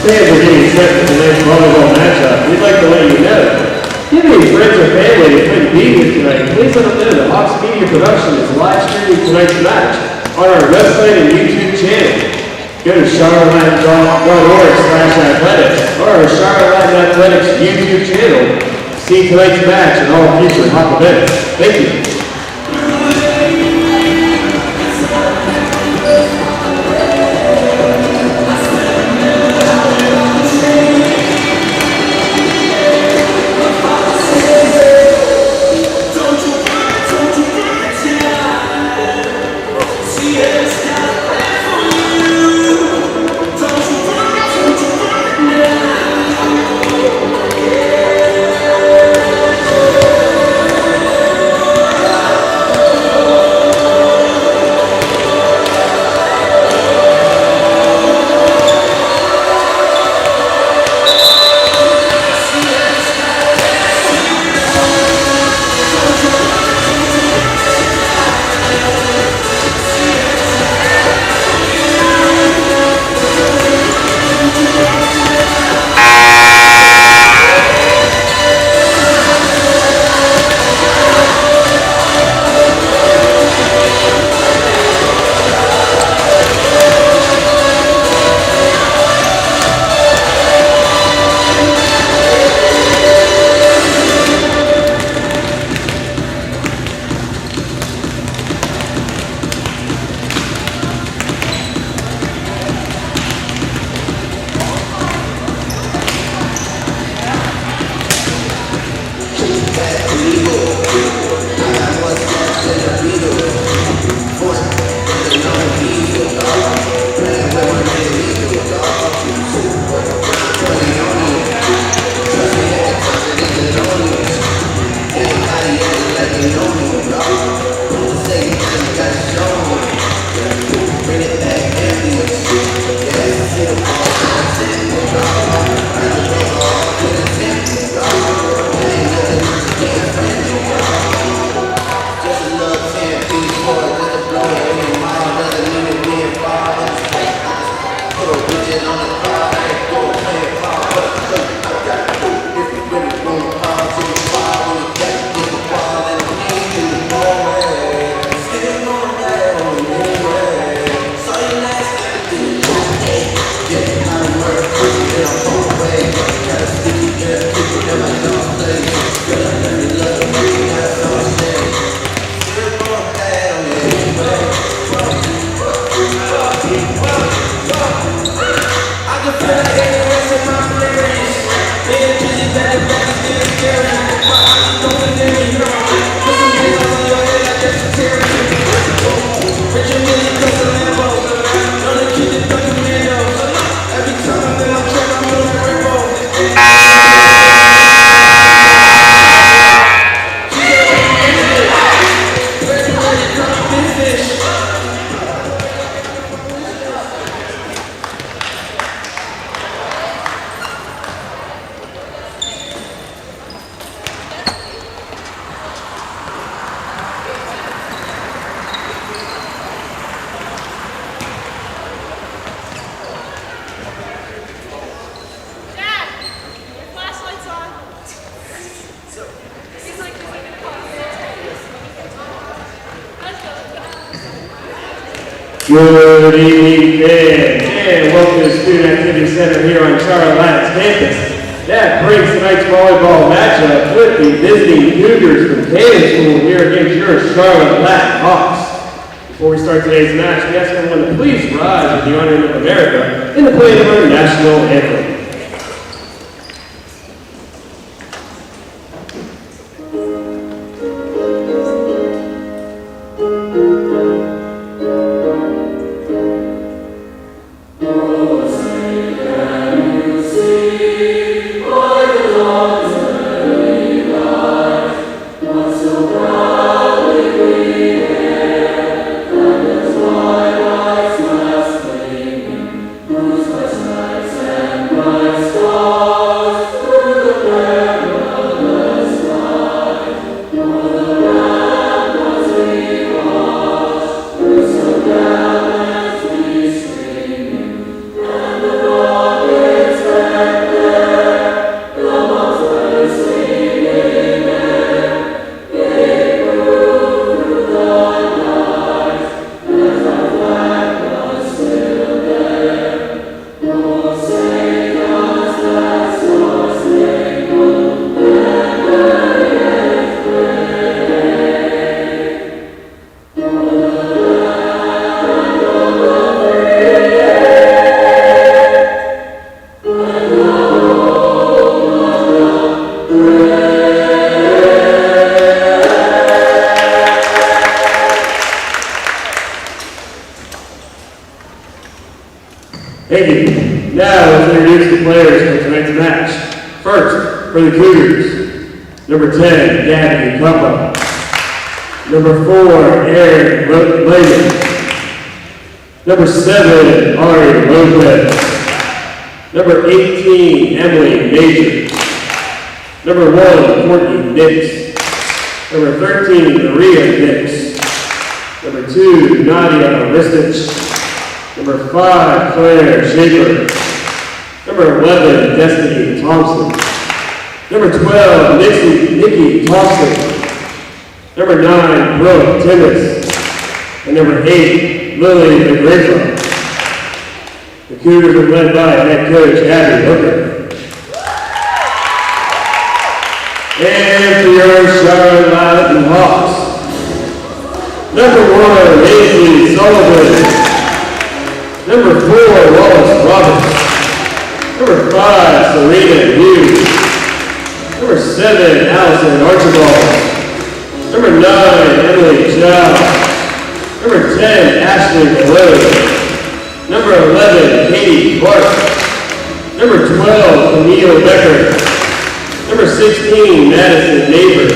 Fans are getting set for the next volleyball matchup. We'd like to let you know. If you have any friends or family that couldn't be here tonight, please let them know that Hawks Media Production is live streaming tonight's match on our website and YouTube channel. Go to charlottelatin.org/athletics or our Charlotte Latin Athletics YouTube channel to see tonight's match and all future Hawk events. Thank you. Good evening, fans, and welcome to the Student Activity Center here on Charlotte Lattice campus. That brings tonight's volleyball matchup with the visiting Cougars from Cannon School here against your Charlotte Lat Hawks. Before we start today's match, we ask everyone to please rise with the honor of America in the playing of our national anthem. Thank you. Now let's introduce the players for tonight's match. First, for the Cougars, number 10, Gabby Cumba. Number 4, Aaron Layman. Number 7, Ari Lopez. Number 18, Emily Major. Number 1, Courtney Nix. Number 13, Maria Nix. Number 2, Nadia Ristich. Number 5, Claire Schaefer. Number 11, Destiny Thompson. Number 12, Nikki Thompson. Number 9, Brooke Timmis. And number 8, Lily McGrath. The Cougars are led by head coach Abby Hooker. And for your Charlotte Lattice Hawks, number 1, Maisie Sullivan. Number 4, Wallace Roberts. Number 5, Serena Hughes. Number 7, Allison Archibald. Number 9, Emily Chow. Number 10, Ashley Rose. Number 11, Katie Clark. Number 12, Camille Becker. Number 16, Madison Neighbor.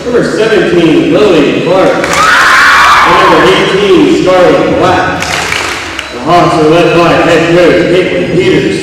Number 17, Lily Clark. And number 18, Scarlett Black. The Hawks are led by head coach Caitlin Peters.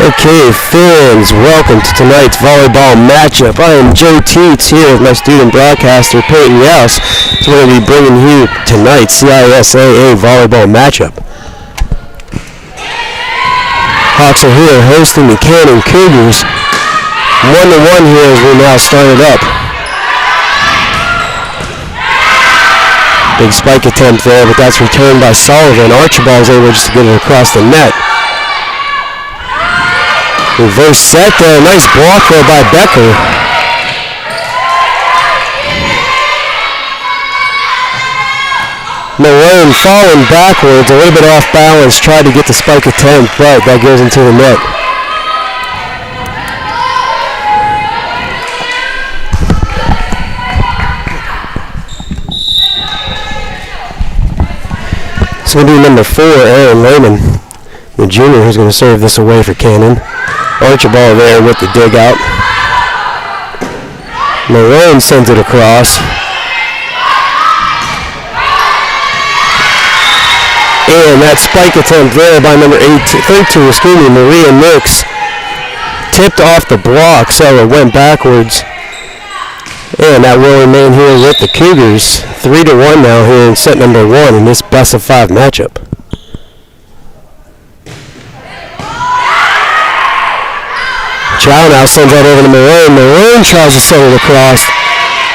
Okay, fans, welcome to tonight's volleyball matchup. I am Joe Teets here with my student broadcaster, Peyton Rouse. So we're going to be bringing you tonight's CISAA volleyball matchup. Hawks are here hosting the Cannon Cougars. 1-1 here as we now start it up. Big spike attempt there, but that's returned by Sullivan. Archibald's able just to get it across the net. Reverse set there, nice block there by Becker. Malone falling backwards, a little bit off balance, tried to get the spike attempt, but that goes into the net. It's going to be number 4, Aaron Lehman, the junior, who's going to serve this away for Cannon. Archibald there with the dig out. Malone sends it across. And that spike attempt there by number 13, Maria Nix, tipped off the block, so it went backwards. And that will remain here with the Cougars. 3-1 now here in set number 1 in this best of 5 matchup. Chow now sends that over to Malone. Malone tries to send it across,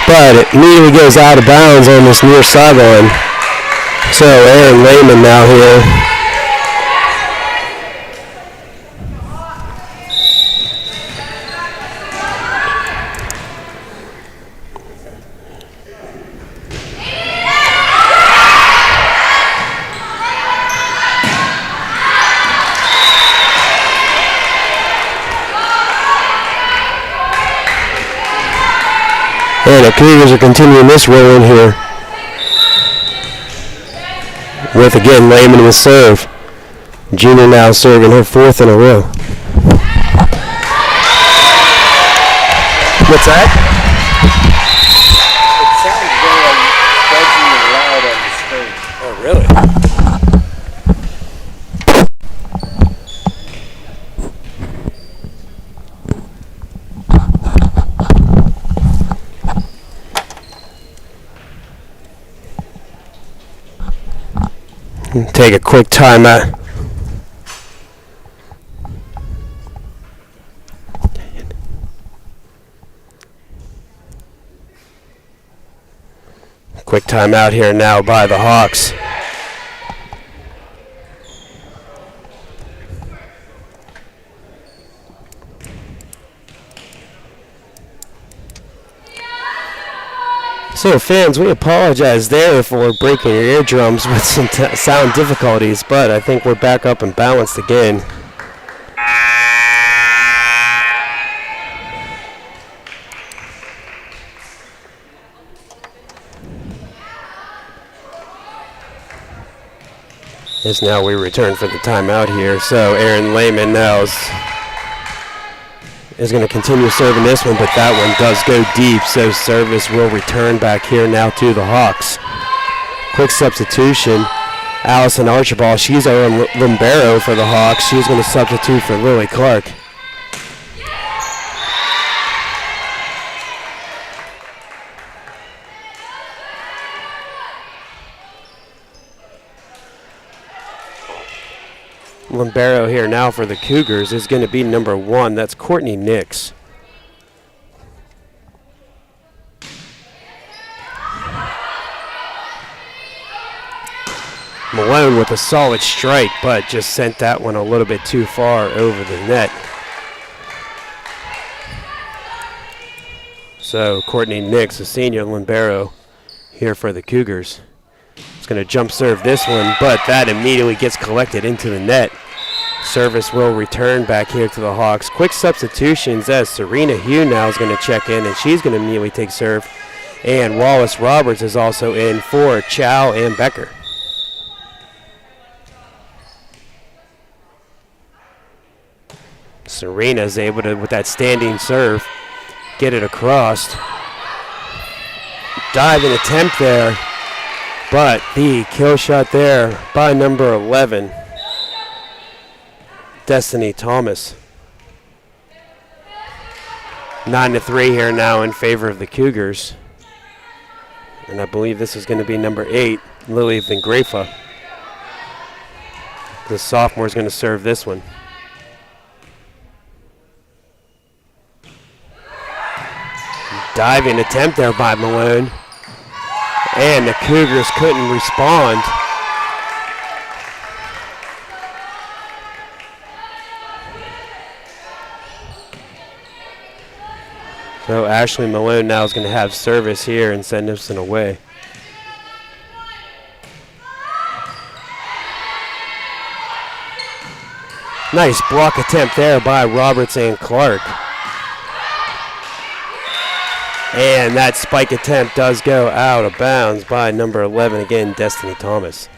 but it immediately goes out of bounds on this near sideline. So Aaron Lehman now here. And the Cougars are continuing this roll in here. With again Lehman with serve. Junior now serving her 4th in a row. What's that? It sounds very buzzing and loud on the screen. Oh, really? Take a quick timeout. Quick timeout here now by the Hawks. So fans, we apologize there for breaking your eardrums with some sound difficulties, but I think we're back up and balanced again. As now we return for the timeout here, so Aaron Lehman now is going to continue serving this one, but that one does go deep, so service will return back here now to the Hawks. Quick substitution. Allison Archibald, she's our libero for the Hawks. She's going to substitute for Lily Clark. Libero here now for the Cougars is going to be number 1. That's Courtney Nix. Malone with a solid strike, but just sent that one a little bit too far over the net. So Courtney Nix, a senior libero here for the Cougars. It's going to jump serve this one, but that immediately gets collected into the net. Service will return back here to the Hawks. Quick substitutions as Serena Hugh now is going to check in, and she's going to immediately take serve. And Wallace Roberts is also in for Chow and Becker. Serena is able to, with that standing serve, get it across. Diving attempt there, but the kill shot there by number 11, Destiny Thomas. 9-3 here now in favor of the Cougars. And I believe this is going to be number 8, Lily Vingrefa. The sophomore is going to serve this one. Diving attempt there by Malone. And the Cougars couldn't respond. So Ashley Malone now is going to have service here and send this one away. Nice block attempt there by Roberts and Clark. And that spike attempt does go out of bounds by number 11 again, Destiny Thomas.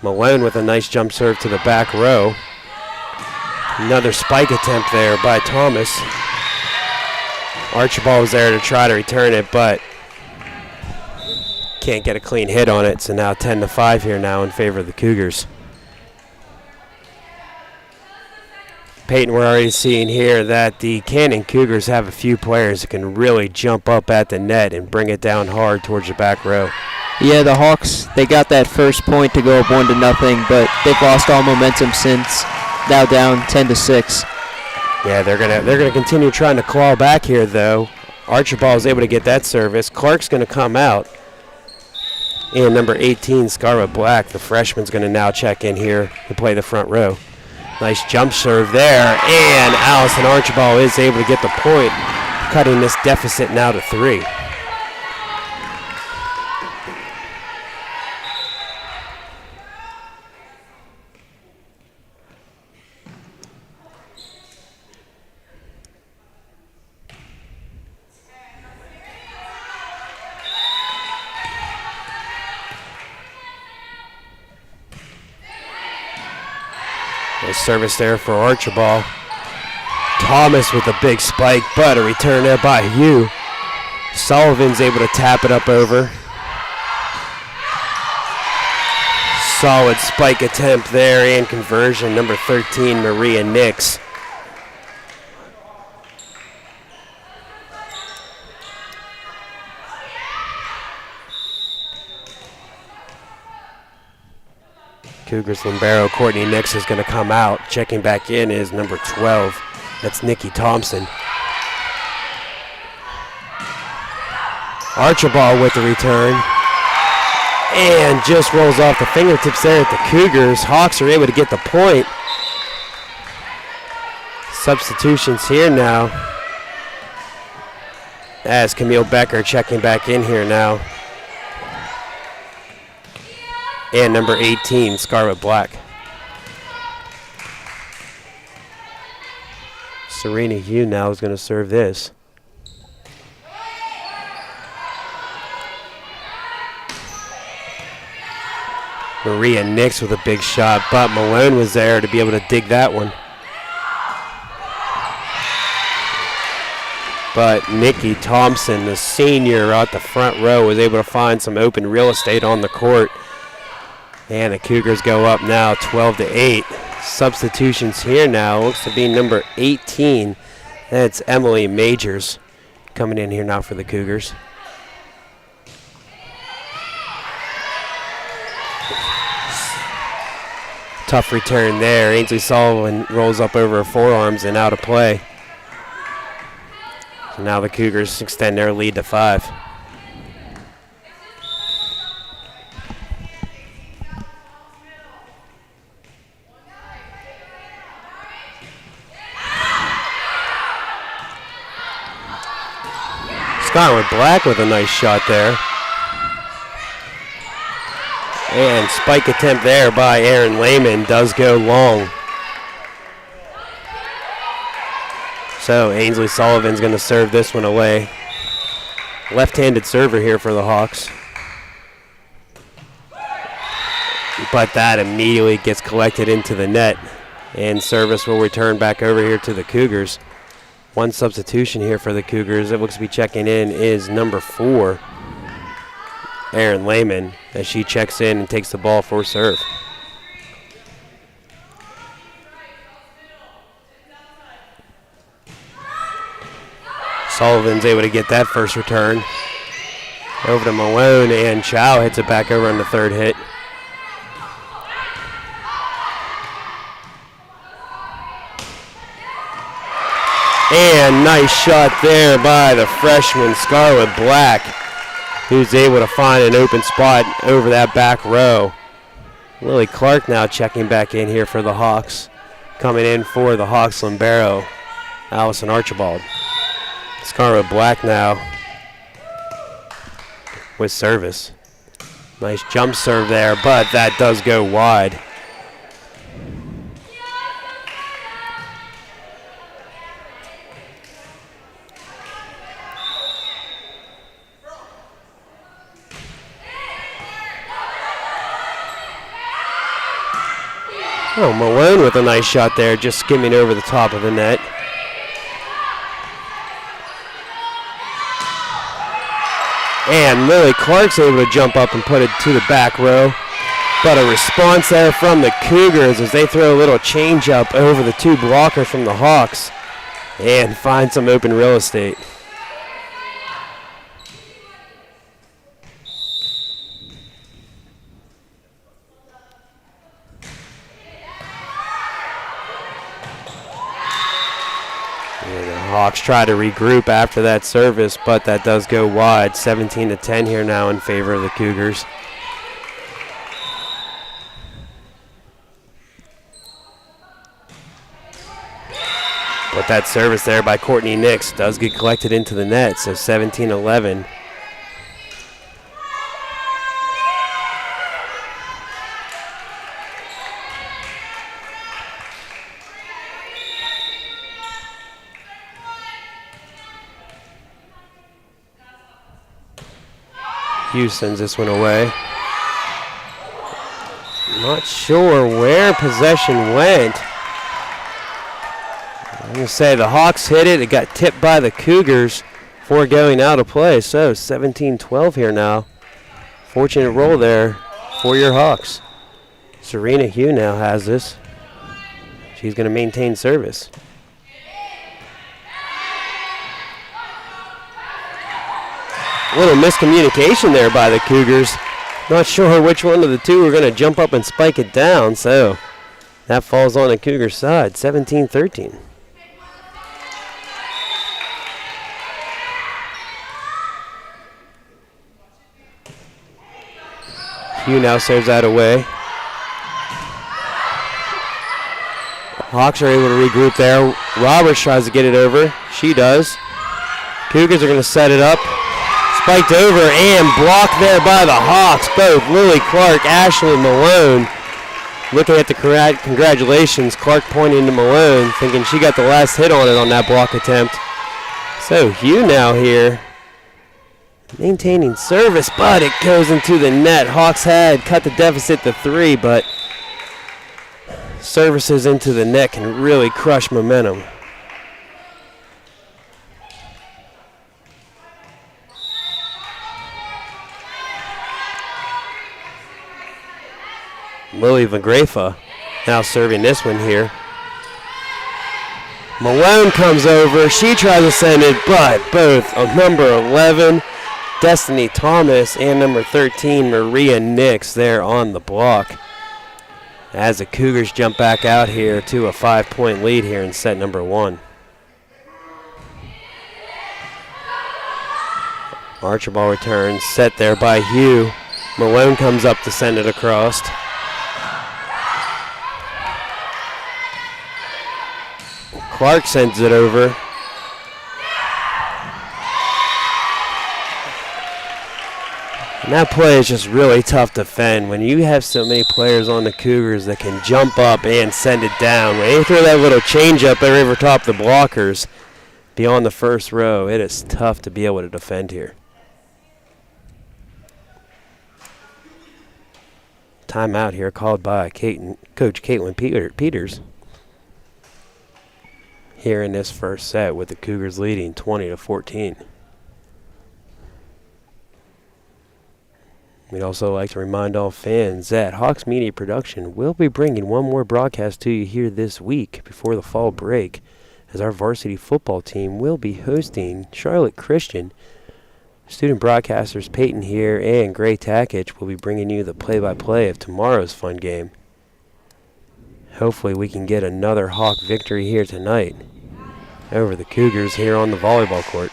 Malone with a nice jump serve to the back row. Another spike attempt there by Thomas. Archibald was there to try to return it, but can't get a clean hit on it. So now 10-5 here now in favor of the Cougars. Peyton, we're already seeing here that the Canton Cougars have a few players that can really jump up at the net and bring it down hard towards the back row. Yeah, the Hawks, they got that first point to go up 1-0, but they've lost all momentum since, now down 10-6. Yeah, they're gonna continue trying to claw back here though. Archibald is able to get that service. Clark's gonna come out. And number 18, Scarlett Black, the freshman's gonna now check in here to play the front row. Nice jump serve there, and Allison Archibald is able to get the point, cutting this deficit now to 3. Nice service there for Archibald. Thomas with a big spike, but a return there by Hugh. Sullivan's able to tap it up over. Solid spike attempt there and conversion. Number 13, Maria Nix. Cougars libero Courtney Nix is going to come out. Checking back in is number 12. That's Nikki Thompson. Archibald with the return. And just rolls off the fingertips there at the Cougars. Hawks are able to get the point. Substitutions here now. As Camille Becker checking back in here now. And number 18, Scarlett Black. Serena Hugh now is going to serve this. Maria Nix with a big shot, but Malone was there to be able to dig that one. But Nikki Thompson, the senior out the front row, was able to find some open real estate on the court. And the Cougars go up now 12-8. Substitutions here now. Looks to be number 18. That's Emily Majors coming in here now for the Cougars. Tough return there. Ainsley Sullivan rolls up over her forearms and out of play. So now the Cougars extend their lead to 5. Scarlett Black with a nice shot there. And spike attempt there by Aaron Lehman does go long. So Ainsley Sullivan's going to serve this one away. Left-handed server here for the Hawks. But that immediately gets collected into the net. And service will return back over here to the Cougars. One substitution here for the Cougars that looks to be checking in is number 4, Aaron Lehman, as she checks in and takes the ball for serve. Sullivan's able to get that first return. Over to Malone, and Chow hits it back over on the third hit. And nice shot there by the freshman Scarlett Black, who's able to find an open spot over that back row. Lily Clark now checking back in here for the Hawks. Coming in for the Hawks libero, Allison Archibald. Scarlett Black now with service. Nice jump serve there, but that does go wide. Oh, Malone with a nice shot there, just skimming over the top of the net. And Lily Clark's able to jump up and put it to the back row. But a response there from the Cougars as they throw a little change up over the two blockers from the Hawks and find some open real estate. Hawks try to regroup after that service, but that does go wide. 17-10 here now in favor of the Cougars. But that service there by Courtney Nix does get collected into the net, so 17-11. Hughes sends this one away. Not sure where possession went. I'm going to say the Hawks hit it. It got tipped by the Cougars before going out of play. So 17-12 here now. Fortunate roll there for your Hawks. Serena Hugh now has this. She's going to maintain service. A little miscommunication there by the Cougars. Not sure which one of the two are going to jump up and spike it down, so that falls on the Cougar side, 17-13. Hugh now serves that away. Hawks are able to regroup there. Roberts tries to get it over. She does. Cougars are going to set it up. Spiked over and blocked there by the Hawks. Both Lily Clark, Ashley Malone. Looking at the congratulations, Clark pointing to Malone, thinking she got the last hit on it on that block attempt. So Hugh now here, maintaining service, but it goes into the net. Hawks had cut the deficit to 3, but services into the net can really crush momentum. Lily Vagrafa now serving this one here. Malone comes over. She tries to send it, but both number 11, Destiny Thomas, and number 13, Maria Nix, there on the block. As the Cougars jump back out here to a 5-point lead here in set number 1. Archibald returns, set there by Hugh. Malone comes up to send it across. Clark sends it over. And that play is just really tough to defend when you have so many players on the Cougars that can jump up and send it down. When they throw that little change up over top the blockers beyond the first row, it is tough to be able to defend here. Timeout here called by Coach Caitlin Peters. Here in this first set with the Cougars leading 20-14. We'd also like to remind all fans that Hawks Media Production will be bringing one more broadcast to you here this week before the fall break, as our varsity football team will be hosting Charlotte Christian. Student broadcasters Peyton here and Gray Takich will be bringing you the play-by-play of tomorrow's fun game. Hopefully we can get another Hawk victory here tonight over the Cougars here on the volleyball court.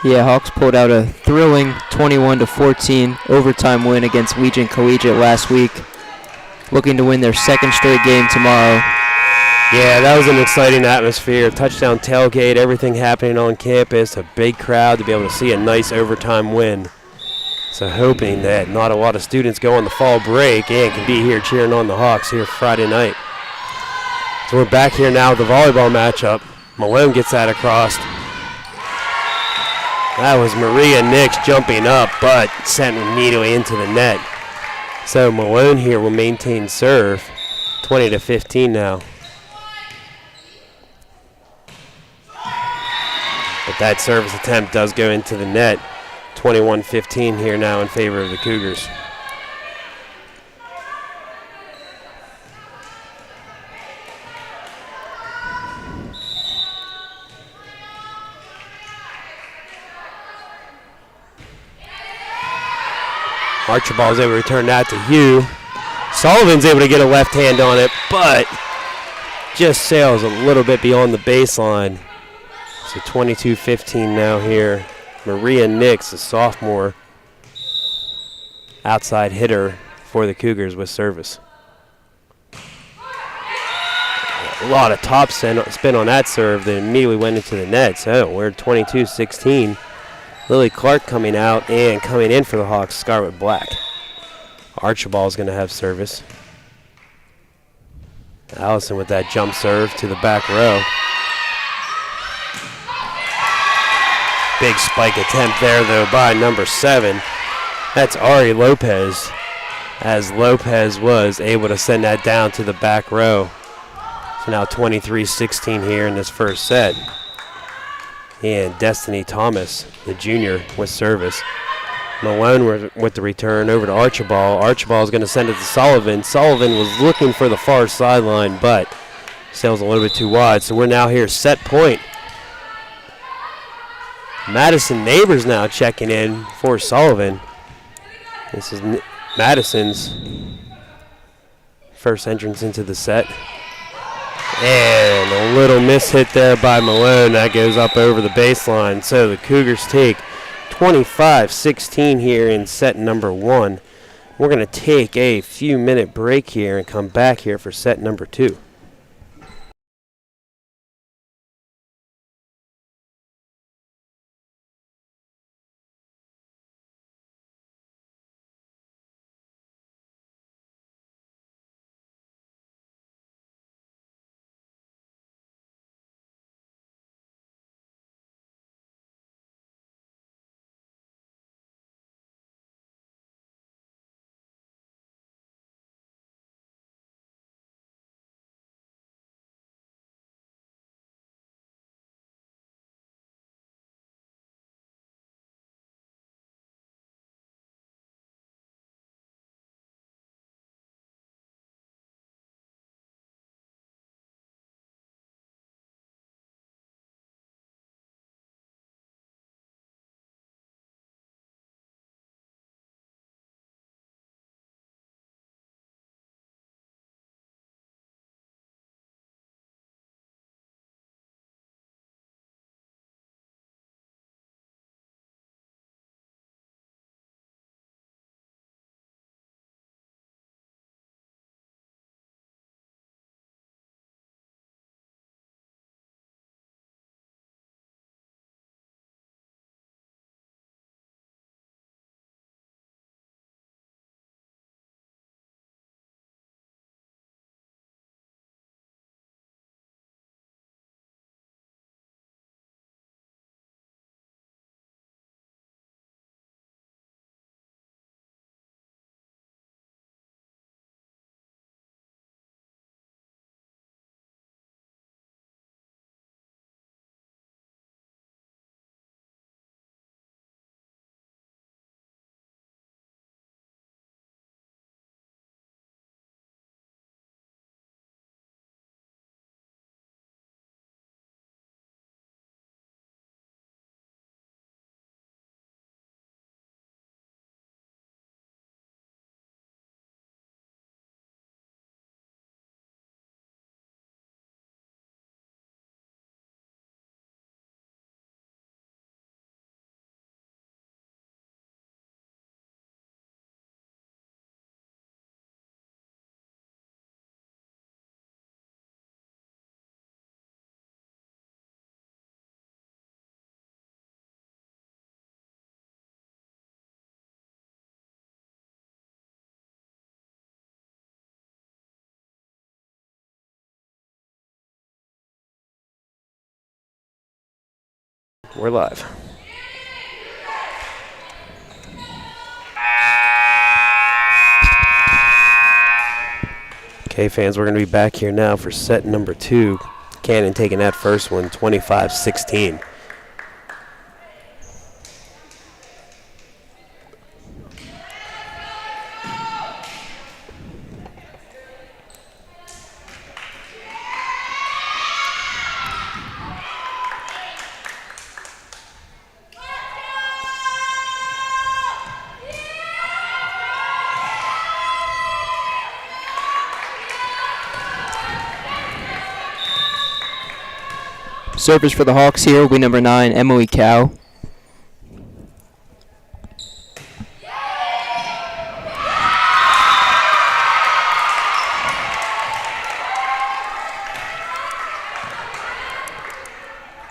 Yeah, Hawks pulled out a thrilling 21-14 overtime win against Legion Collegiate last week, looking to win their second straight game tomorrow. Yeah, that was an exciting atmosphere. Touchdown tailgate, everything happening on campus, a big crowd to be able to see a nice overtime win. So hoping that not a lot of students go on the fall break and can be here cheering on the Hawks here Friday night. So we're back here now with the volleyball matchup. Malone gets that across. That was Maria Nix jumping up, but sent immediately into the net. So Malone here will maintain serve, 20-15 now. But that service attempt does go into the net, 21-15 here now in favor of the Cougars. Archibald's able to return that to Hugh. Sullivan's able to get a left hand on it, but just sails a little bit beyond the baseline. So 22-15 now here. Maria Nix, a sophomore, outside hitter for the Cougars with service. A lot of top spin on that serve that immediately went into the net. So we're 22-16. Lily Clark coming out and coming in for the Hawks, Scarlet Black. Archibald's going to have service. Allison with that jump serve to the back row. Big spike attempt there, though, by number 7. That's Ari Lopez, as Lopez was able to send that down to the back row. So now 23-16 here in this first set. And Destiny Thomas, the junior, with service. Malone with the return over to Archibald. Archibald's going to send it to Sullivan. Sullivan was looking for the far sideline, but sails a little bit too wide. So we're now here set point. Madison Neighbors now checking in for Sullivan. This is Madison's first entrance into the set. And a little miss hit there by Malone. That goes up over the baseline. So the Cougars take 25-16 here in set number 1. We're going to take a few minute break here and come back here for set number 2. We're live. Okay, fans, we're going to be back here now for set number 2. Cannon taking that first one, 25-16. Service for the Hawks here will be number 9, Emily Cow.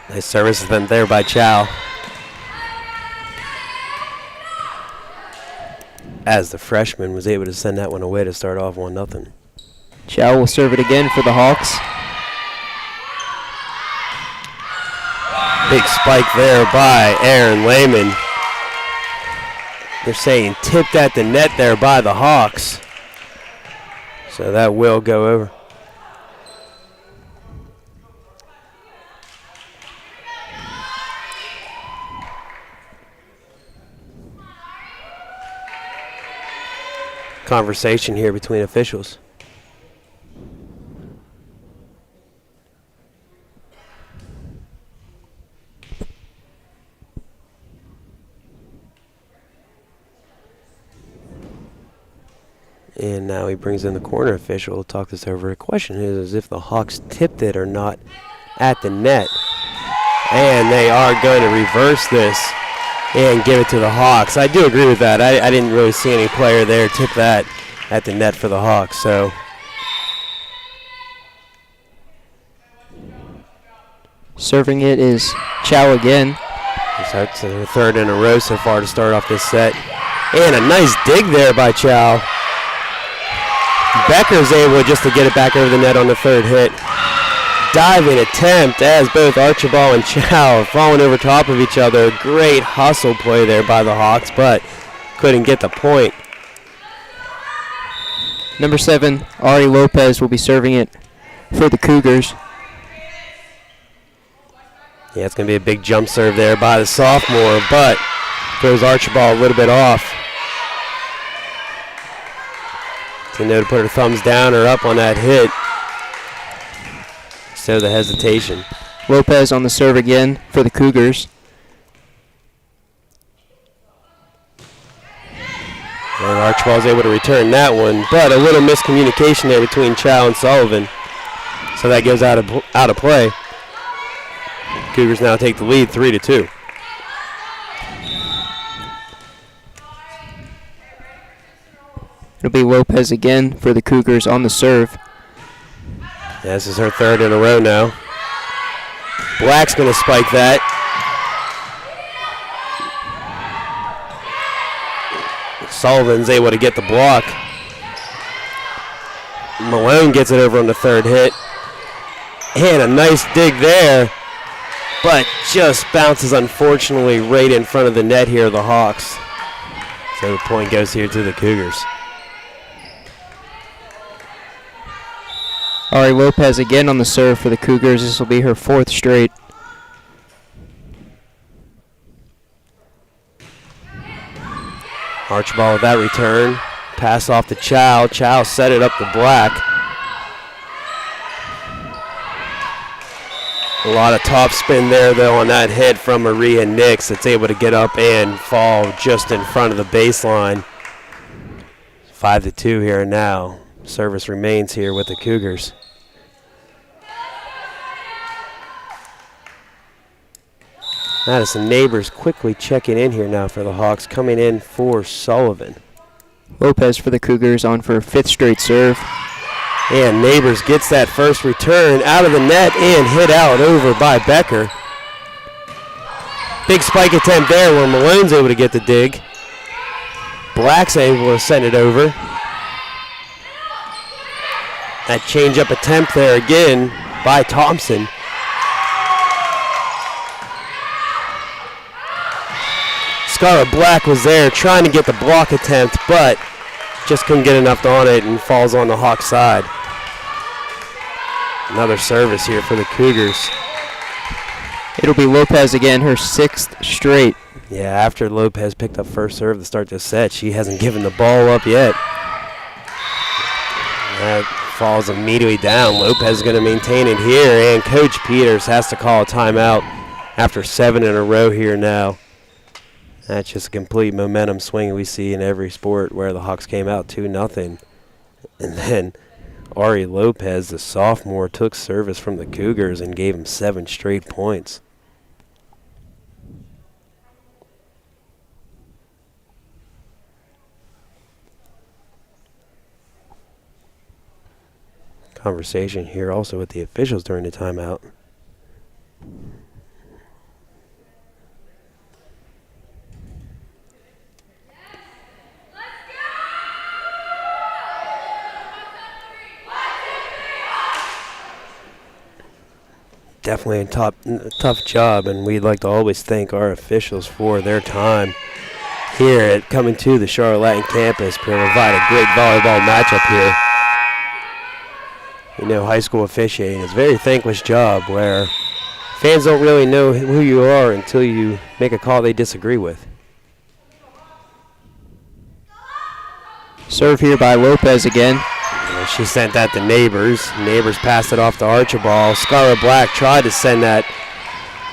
Nice service then there by Chow. As the freshman was able to send that one away to start off 1-0. Chow will serve it again for the Hawks. Big spike there by Aaron Lehman. They're saying tipped at the net there by the Hawks. So that will go over. Conversation here between officials. And now he brings in the corner official to talk this over. The question is if the Hawks tipped it or not at the net. And they are going to reverse this and give it to the Hawks. I do agree with that. I didn't really see any player there tip that at the net for the Hawks. So serving it is Chow again. that's the third in a row so far to start off this set. And a nice dig there by Chow. Becker's able just to get it back over the net on the third hit. Diving attempt as both Archibald and Chow are falling over top of each other. Great hustle play there by the Hawks, but couldn't get the point. Number 7, Ari Lopez will be serving it for the Cougars. Yeah, it's going to be a big jump serve there by the sophomore, but throws Archibald a little bit off. To know to put her thumbs down or up on that hit. So the hesitation. Lopez on the serve again for the Cougars. And Archibald's able to return that one, but a little miscommunication there between Chow and Sullivan. So that goes out of play. Cougars now take the lead 3-2. It'll be Lopez again for the Cougars on the serve. Yeah, this is her third in a row now. Black's going to spike that. Sullivan's able to get the block. Malone gets it over on the third hit. And a nice dig there. But just bounces, unfortunately, right in front of the net here, the Hawks. So the point goes here to the Cougars. Ari Lopez again on the serve for the Cougars. This will be her 4th straight. Archibald with that return. Pass off to Chow. Chow set it up to Black. A lot of top spin there, though, on that hit from Maria Nix. That's able to get up and fall just in front of the baseline. 5-2 here now. Service remains here with the Cougars. Madison Neighbors quickly checking in here now for the Hawks, coming in for Sullivan. Lopez for the Cougars on for 5th straight serve. And Neighbors gets that first return out of the net and hit out over by Becker. Big spike attempt there where Malone's able to get the dig. Black's able to send it over. That change-up attempt there again by Thompson. Scarlett Black was there trying to get the block attempt, but just couldn't get enough on it and falls on the Hawks side. Another service here for the Cougars. It'll be Lopez again, her 6th straight. Yeah, after Lopez picked up first serve to start this set, she hasn't given the ball up yet. That falls immediately down. Lopez is going to maintain it here, and Coach Peters has to call a timeout after 7 in a row here now. That's just a complete momentum swing we see in every sport where the Hawks came out 2-0. And then Ari Lopez, the sophomore, took service from the Cougars and gave him 7 straight points. Conversation here also with the officials during the timeout. Definitely a tough job, and we'd like to always thank our officials for their time here at coming to the Charlotte Latin campus to provide a great volleyball matchup here. You know, high school officiating is a very thankless job where fans don't really know who you are until you make a call they disagree with. Serve here by Lopez again. And she sent that to Neighbors. Neighbors passed it off to Archibald. Scarlett Black tried to send that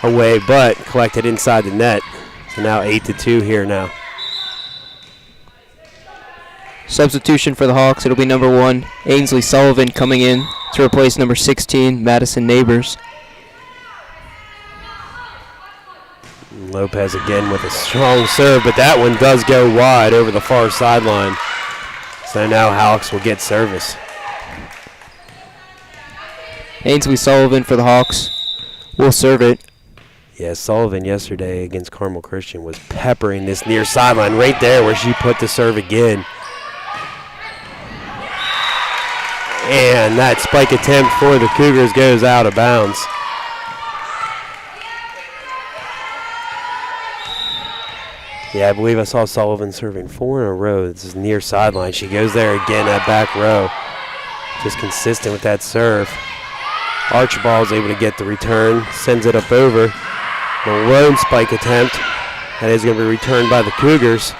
away, but collected inside the net. So now 8-2 here now. Substitution for the Hawks. It'll be number 1, Ainsley Sullivan, coming in to replace number 16, Madison Neighbors. Lopez again with a strong serve, but that one does go wide over the far sideline. So now Hawks will get service. Ainsley Sullivan for the Hawks will serve it. Yeah, Sullivan yesterday against Carmel Christian was peppering this near sideline right there where she put the serve again. And that spike attempt for the Cougars goes out of bounds. Yeah, I believe I saw Sullivan serving 4 in a row. This is near sideline. She goes there again at back row. Just consistent with that serve. Archibald's able to get the return, sends it up over. Malone spike attempt. That is going to be returned by the Cougars.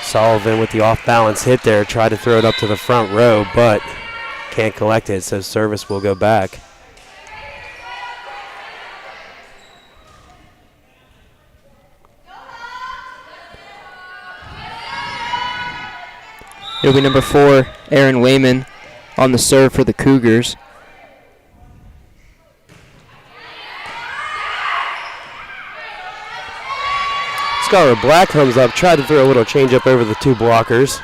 Sullivan with the off-balance hit there, tried to throw it up to the front row, but can't collect it, so service will go back. It'll be number 4, Aaron Wayman, on the serve for the Cougars. Scarlett Black comes up, tried to throw a little change up over the 2 blockers.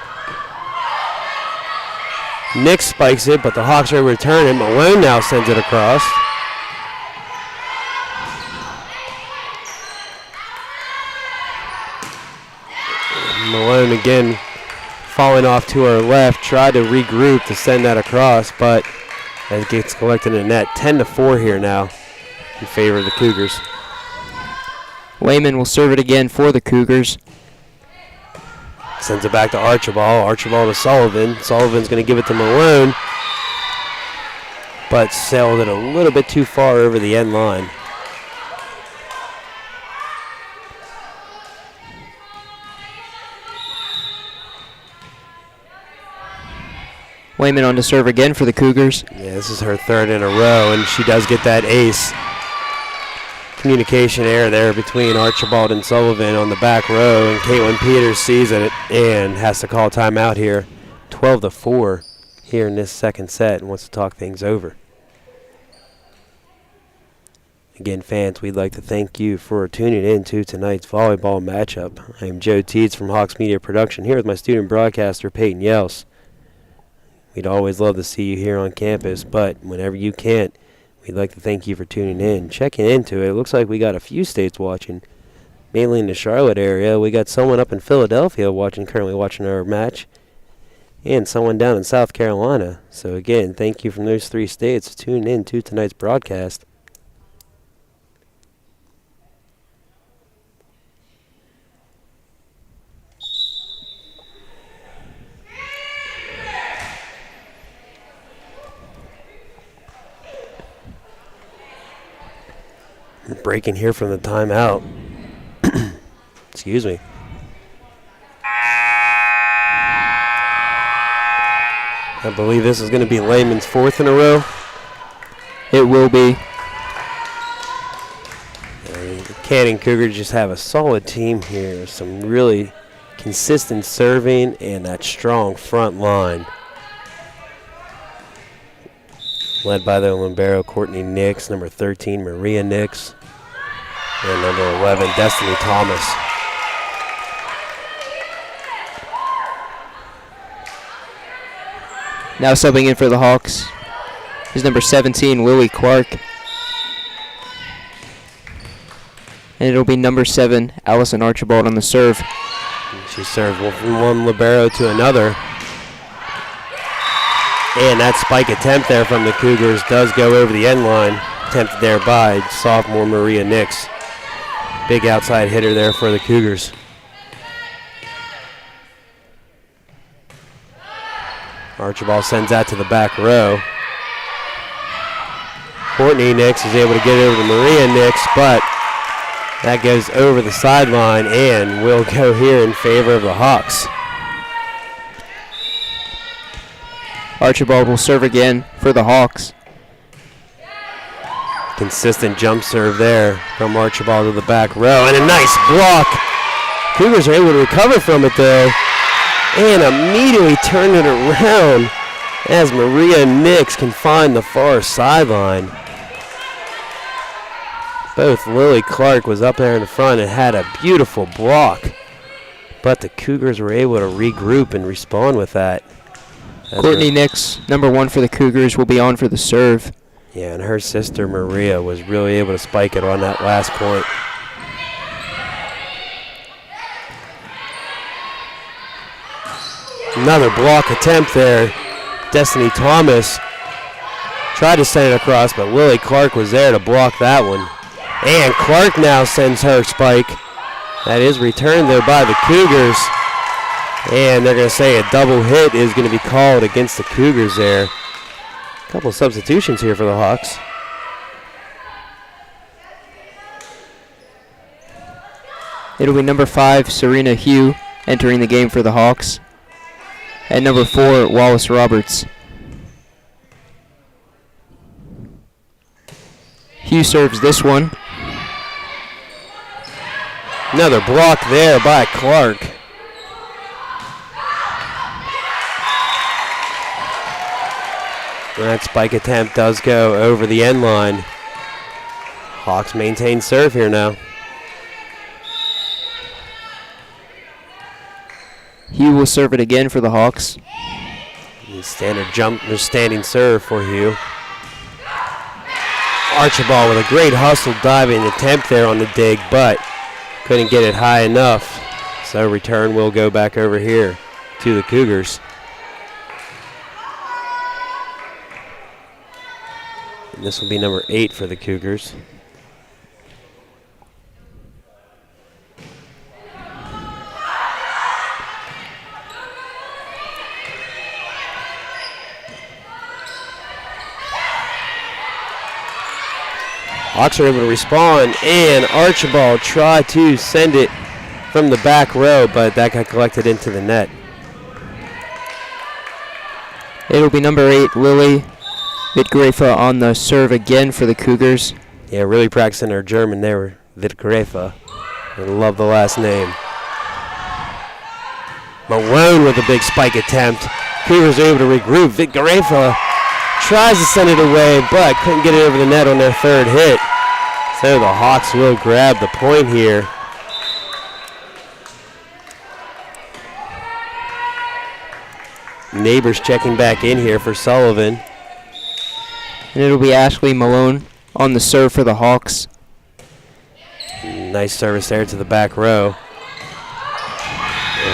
Nick spikes it, but the Hawks are able to return it. Malone now sends it across. Malone again falling off to our left, tried to regroup to send that across, but it gets collected in the net. 10-4 here now in favor of the Cougars. Wayman will serve it again for the Cougars. Sends it back to Archibald. Archibald to Sullivan. Sullivan's going to give it to Malone, but sailed it a little bit too far over the end line. Wayman on to serve again for the Cougars. Yeah, this is her 3rd in a row, and she does get that ace. Communication error there between Archibald and Sullivan on the back row, and Caitlin Peters sees it and has to call timeout here. 12-4 here in this second set and wants to talk things over. Again, fans, we'd like to thank you for tuning in to tonight's volleyball matchup. I am Joe Teets from Hawks Media Production, here with my student broadcaster, Peyton Yels. We'd always love to see you here on campus, but whenever you can't, we'd like to thank you for tuning in, checking into it. It looks like we got a few states watching, mainly in the Charlotte area. We got someone up in Philadelphia currently watching our match, and someone down in South Carolina. So again, thank you from those 3 states tuning in to tonight's broadcast. Breaking here from the timeout. Excuse me. I believe this is going to be Lehman's 4th in a row. It will be. The Canton Cougars just have a solid team here. Some really consistent serving and that strong front line. Led by their libero, Courtney Nix, number 13, Maria Nix, and number 11, Destiny Thomas. Now subbing in for the Hawks is number 17, Lily Clark. And it'll be number 7, Allison Archibald on the serve. She served from one libero to another. And that spike attempt there from the Cougars does go over the end line, attempted there by sophomore Maria Nix. Big outside hitter there for the Cougars. Archibald sends that to the back row. Courtney Nix is able to get over to Maria Nix, but that goes over the sideline and will go here in favor of the Hawks. Archibald will serve again for the Hawks. Consistent jump serve there from Archibald to the back row, and a nice block. Cougars are able to recover from it though, and immediately turn it around as Maria Nix can find the far sideline. Both Lily Clark was up there in the front and had a beautiful block, but the Cougars were able to regroup and respond with that. Courtney Nix, number 1 for the Cougars, will be on for the serve. Yeah, and her sister Maria was really able to spike it on that last point. Another block attempt there. Destiny Thomas tried to send it across, but Lily Clark was there to block that one. And Clark now sends her spike. That is returned there by the Cougars. And they're going to say a double hit is going to be called against the Cougars there. A couple of substitutions here for the Hawks. It'll be number 5, Serena Hugh, entering the game for the Hawks. And number 4, Wallace Roberts. Hugh serves this one. Another block there by Clark. And that spike attempt does go over the end line. Hawks maintain serve here now. Hugh will serve it again for the Hawks. Standard jump or standing serve for Hugh. Archibald with a great hustle diving attempt there on the dig, but couldn't get it high enough. So return will go back over here to the Cougars. And this will be number 8 for the Cougars. Hawks are able to respond, and Archibald tried to send it from the back row, but that got collected into the net. It'll be number 8, Lily Wittgräfe on the serve again for the Cougars. Yeah, really practicing her German there, Wittgräfe. I love the last name. Malone with a big spike attempt. Cougars are able to regroup. Wittgräfe tries to send it away, but couldn't get it over the net on their third hit. So the Hawks will grab the point here. Neighbors checking back in here for Sullivan. And it'll be Ashley Malone on the serve for the Hawks. Nice service there to the back row.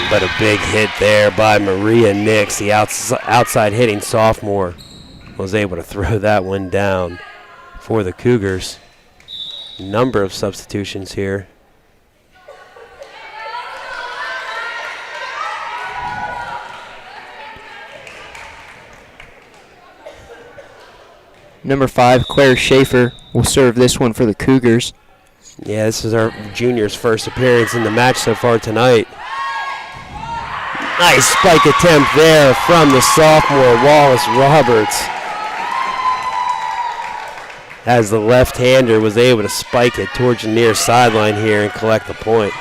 But a big hit there by Maria Nix, the outside hitting sophomore. Was able to throw that one down for the Cougars. Number of substitutions here. Number 5, Claire Schaefer will serve this one for the Cougars. Yeah, this is our junior's first appearance in the match so far tonight. Nice spike attempt there from the sophomore Wallace Roberts, as the left-hander was able to spike it towards the near sideline here and collect the point.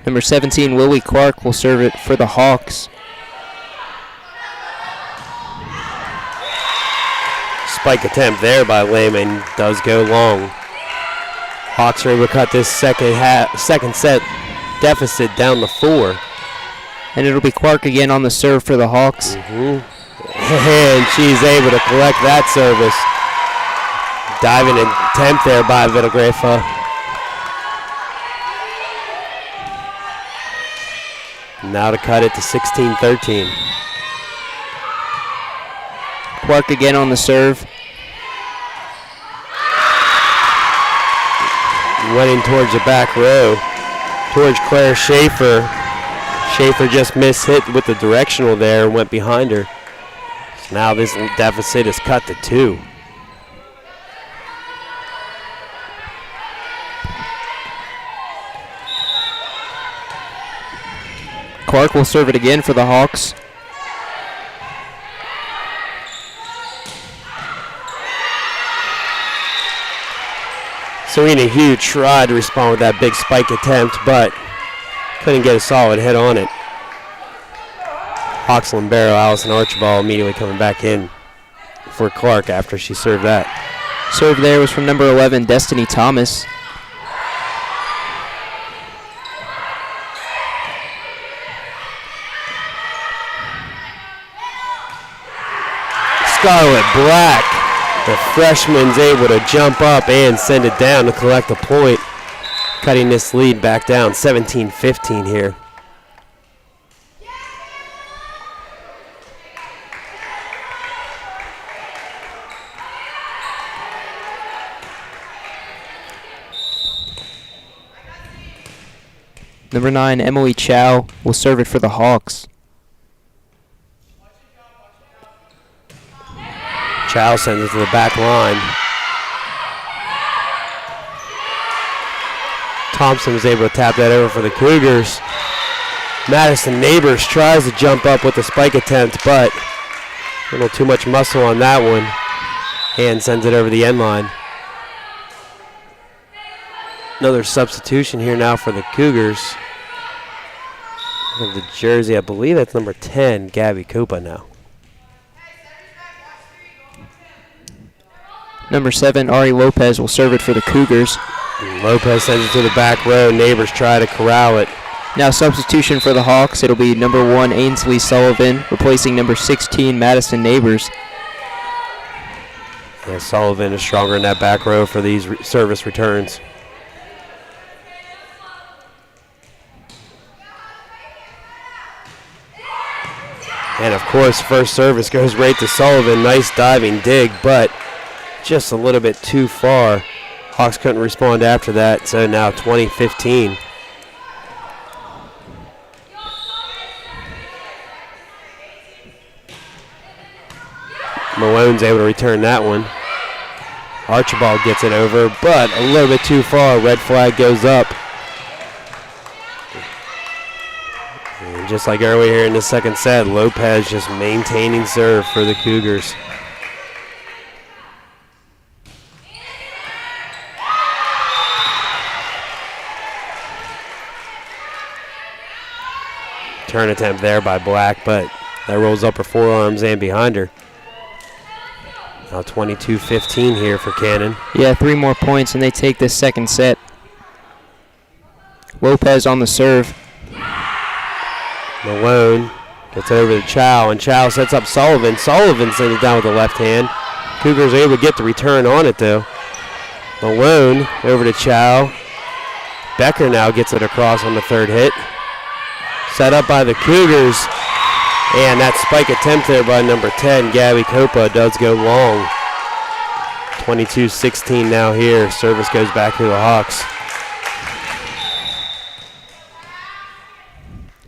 Number 17, Willie Clark, will serve it for the Hawks. Spike attempt there by Lehman does go long. Hawks are able to cut this second set deficit down to 4. And it'll be Clark again on the serve for the Hawks. And she's able to collect that service. Diving attempt there by Vidagreva. Now to cut it to 16-13. Clark again on the serve. Running towards the back row, towards Claire Schaefer. Schaefer just missed hit with the directional there and went behind her. So now this deficit is cut to 2. Clark will serve it again for the Hawks. Serena Hugh tried to respond with that big spike attempt, but couldn't get a solid hit on it. Hawks Lambero, Allison Archibald immediately coming back in for Clark after she served that. Serve there was from number 11, Destiny Thomas. Scarlett Black, the freshman's able to jump up and send it down to collect a point, cutting this lead back down 17-15 here. Number 9, Emily Chow, will serve it for the Hawks. Chow sends it to the back line. Thompson was able to tap that over for the Cougars. Madison Neighbors tries to jump up with the spike attempt, but a little too much muscle on that one. And sends it over the end line. Another substitution here now for the Cougars. Of the jersey, I believe that's number 10, Gabby Copa now. Number 7, Ari Lopez, will serve it for the Cougars. Lopez sends it to the back row. Neighbors try to corral it. Now substitution for the Hawks. It'll be number 1, Ainsley Sullivan, replacing number 16, Madison Neighbors. Yeah, Sullivan is stronger in that back row for these service returns. And of course, first service goes right to Sullivan. Nice diving dig, but just a little bit too far. Hawks couldn't respond after that, so now 20-15. Malone's able to return that one. Archibald gets it over, but a little bit too far. Red flag goes up. And just like earlier here in the second set, Lopez just maintaining serve for the Cougars. Turn attempt there by Black, but that rolls up her forearms and behind her. Now 22-15 here for Cannon. Yeah, 3 more points and they take this second set. Lopez on the serve. Malone gets it over to Chow, and Chow sets up Sullivan. Sullivan sends it down with the left hand. Cougars are able to get the return on it, though. Malone over to Chow. Becker now gets it across on the third hit. Set up by the Cougars. And that spike attempt there by number 10, Gabby Copa, does go long. 22-16 now here. Service goes back to the Hawks.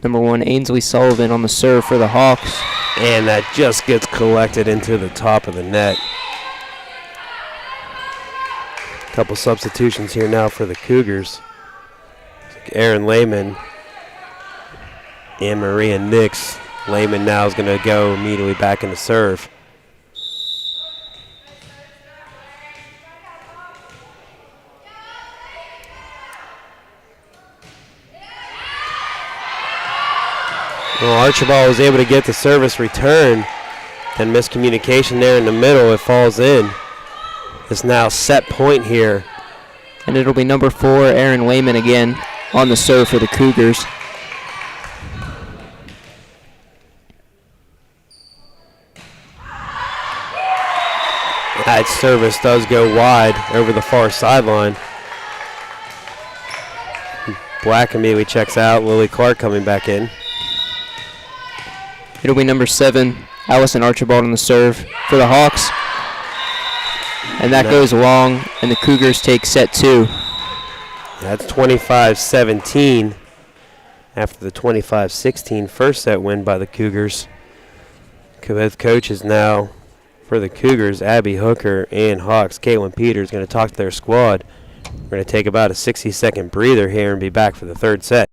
Number 1, Ainsley Sullivan on the serve for the Hawks. And that just gets collected into the top of the net. Couple substitutions here now for the Cougars. Aaron Lehman and Maria Nix. Lehman now is going to go immediately back into serve. Well, Archibald was able to get the service return. Then miscommunication there in the middle. It falls in. It's now set point here. And it'll be number 4, Aaron Lehman again on the serve for the Cougars. That service does go wide over the far sideline. Black immediately checks out. Lily Clark coming back in. It'll be number 7, Allison Archibald on the serve for the Hawks. And that goes long, and the Cougars take set 2. That's 25-17 after the 25-16 first set win by the Cougars. With coaches now for the Cougars, Abby Hooker and Hawks. Caitlin Peters going to talk to their squad. We're going to take about a 60-second breather here and be back for the third set.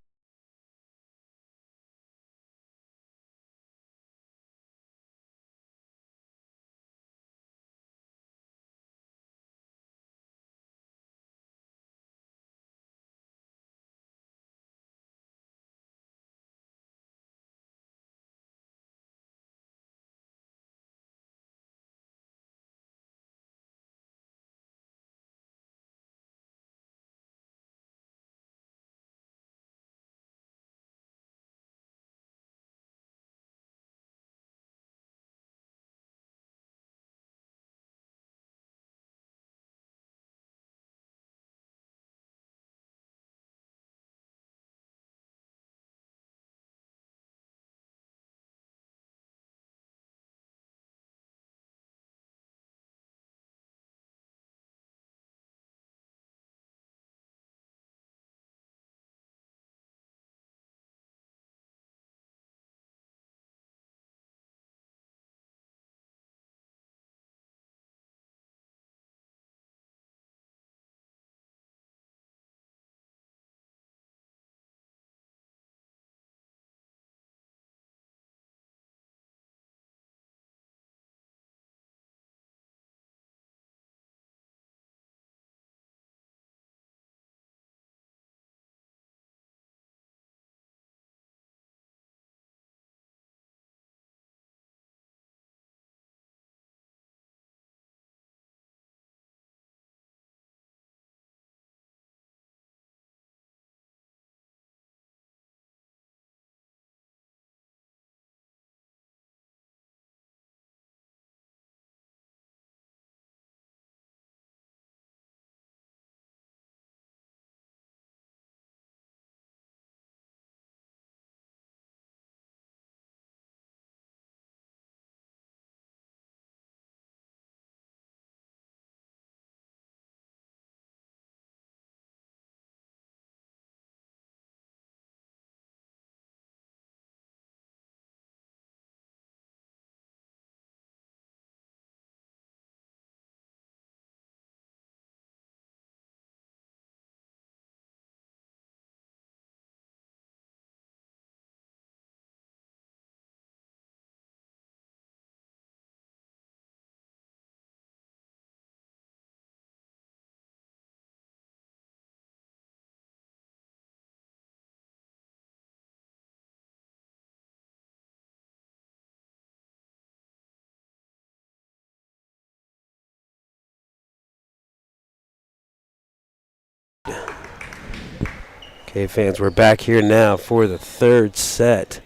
Okay, fans, we're back here now for the third set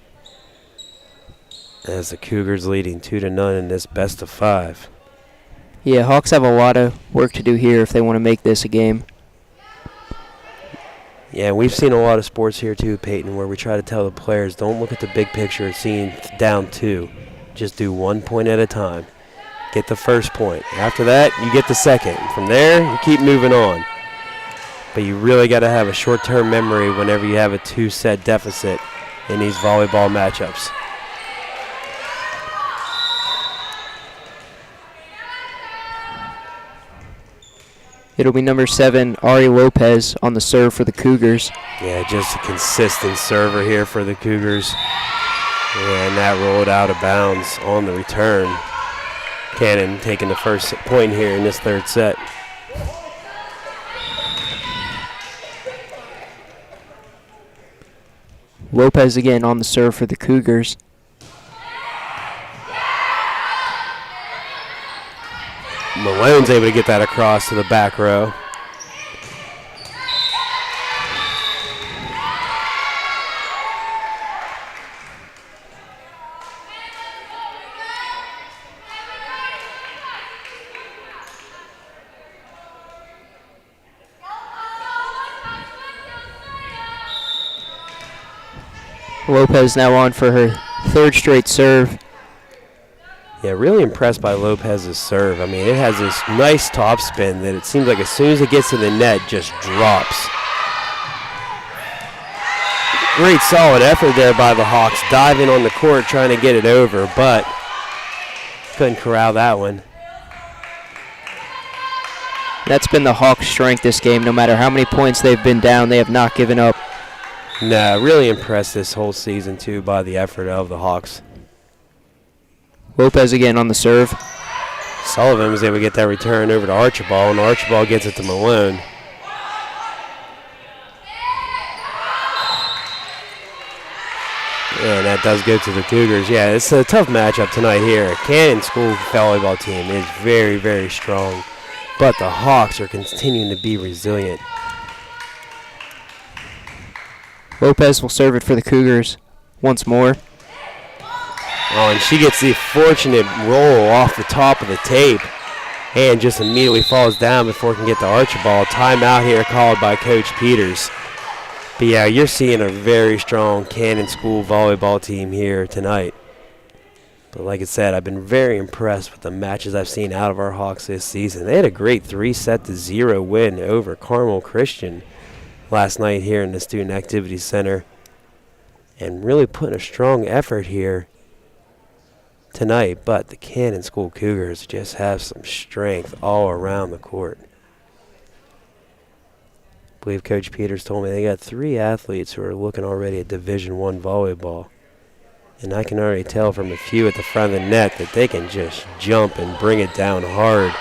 as the Cougars leading 2-0 in this best of 5. Yeah, Hawks have a lot of work to do here if they want to make this a game. Yeah, we've seen a lot of sports here too, Peyton, where we try to tell the players, don't look at the big picture seeing down 2. Just do 1 point at a time. Get the first point. After that, you get the second. From there, you keep moving on. But you really got to have a short-term memory whenever you have a 2-set deficit in these volleyball matchups. It'll be number 7, Ari Lopez, on the serve for the Cougars. Yeah, just a consistent server here for the Cougars. And that rolled out of bounds on the return. Cannon taking the first point here in this third set. Lopez again on the serve for the Cougars. Malone's able to get that across to the back row. Lopez now on for her third straight serve. Yeah, really impressed by Lopez's serve. I mean, it has this nice top spin that it seems like as soon as it gets to the net, just drops. Great solid effort there by the Hawks, diving on the court trying to get it over, but couldn't corral that one. That's been the Hawks' strength this game. No matter how many points they've been down, they have not given up. Nah, really impressed this whole season, too, by the effort of the Hawks. Lopez again on the serve. Sullivan was able to get that return over to Archibald, and Archibald gets it to Malone. And that does go to the Cougars. Yeah, it's a tough matchup tonight here. Cannon School volleyball team is very, very strong, but the Hawks are continuing to be resilient. Lopez will serve it for the Cougars once more. Oh, and she gets the fortunate roll off the top of the tape and just immediately falls down before it can get to Archibald. Timeout here called by Coach Peters. But yeah, you're seeing a very strong Cannon School volleyball team here tonight. But like I said, I've been very impressed with the matches I've seen out of our Hawks this season. They had a great 3-0 win over Carmel Christian last night here in the Student Activities Center, and really putting a strong effort here tonight. But the Cannon School Cougars just have some strength all around the court. I believe Coach Peters told me they got 3 athletes who are looking already at Division I volleyball, and I can already tell from a few at the front of the net that they can just jump and bring it down hard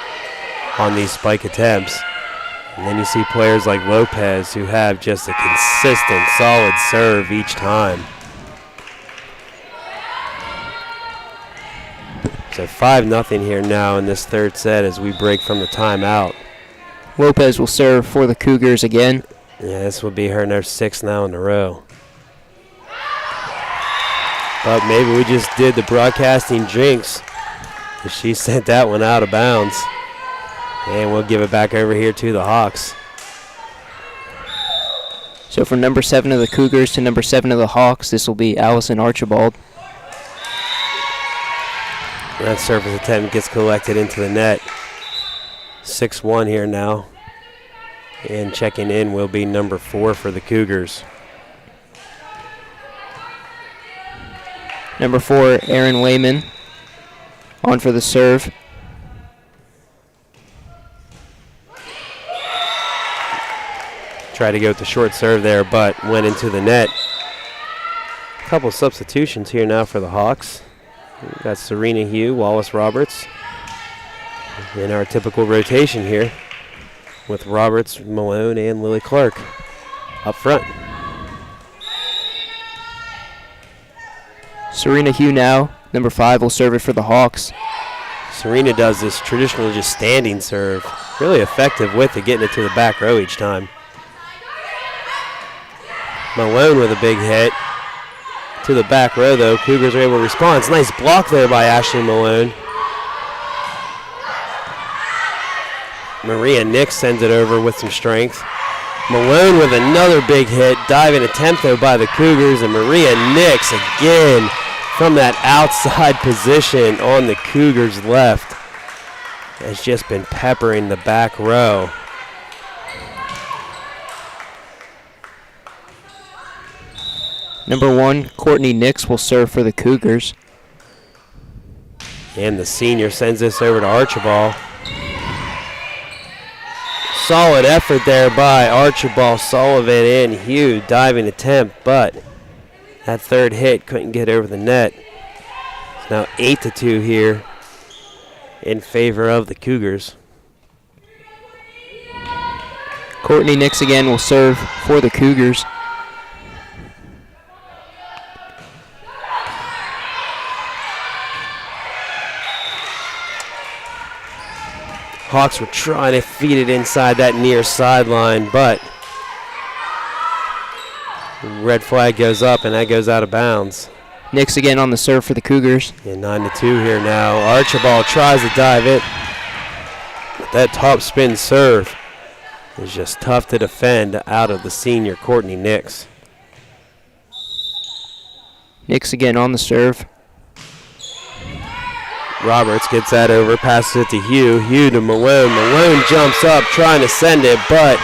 on these spike attempts. And then you see players like Lopez who have just a consistent, solid serve each time. So 5-0 here now in this third set as we break from the timeout. Lopez will serve for the Cougars again. Yeah, this will be her 6th now in a row. But maybe we just did the broadcasting jinx, because she sent that one out of bounds. And we'll give it back over here to the Hawks. So from number 7 of the Cougars to number 7 of the Hawks, this will be Allison Archibald. That service attempt gets collected into the net. 6-1 here now. And checking in will be number 4 for the Cougars. Number 4, Aaron Lehman, on for the serve. Tried to go with the short serve there, but went into the net. A couple substitutions here now for the Hawks. We've got Serena Hugh, Wallace Roberts. In our typical rotation here with Roberts, Malone, and Lily Clark up front. Serena Hugh now, number 5, will serve it for the Hawks. Serena does this traditional just standing serve. Really effective with it, getting it to the back row each time. Malone with a big hit. To the back row, though. Cougars are able to respond. It's a nice block there by Ashley Malone. Maria Nix sends it over with some strength. Malone with another big hit. Diving attempt, though, by the Cougars. And Maria Nix again from that outside position on the Cougars' left has just been peppering the back row. Number 1, Courtney Nix will serve for the Cougars. And the senior sends this over to Archibald. solid effort there by Archibald, Sullivan, and Hugh. Diving attempt, but that third hit couldn't get over the net. It's now 8-2 here in favor of the Cougars. Courtney Nix again will serve for the Cougars. Hawks were trying to feed it inside that near sideline, but red flag goes up and that goes out of bounds. Nix again on the serve for the Cougars. Yeah, 9-2 here now. Archibald tries to dive it, but that top spin serve is just tough to defend out of the senior Courtney Nix. Nix again on the serve. Roberts gets that over, passes it to Hugh. Hugh to Malone. Malone jumps up trying to send it, but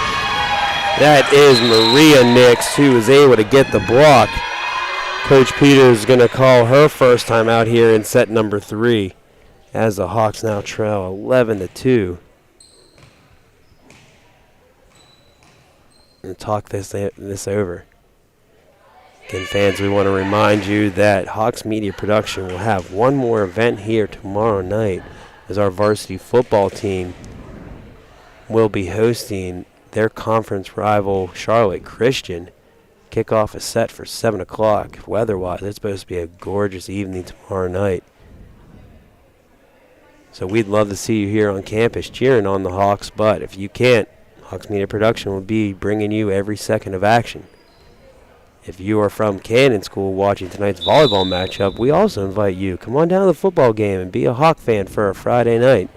that is Maria Nix who was able to get the block. Coach Peters is going to call her first time out here in set number 3 as the Hawks now trail 11-2. And talk this over. Again, fans, we want to remind you that Hawks Media Production will have one more event here tomorrow night as our varsity football team will be hosting their conference rival Charlotte Christian. Kickoff is set for 7 o'clock. Weather-wise, it's supposed to be a gorgeous evening tomorrow night. So we'd love to see you here on campus cheering on the Hawks, but if you can't, Hawks Media Production will be bringing you every second of action. If you are from Cannon School watching tonight's volleyball matchup, we also invite you. Come on down to the football game and be a Hawk fan for a Friday night.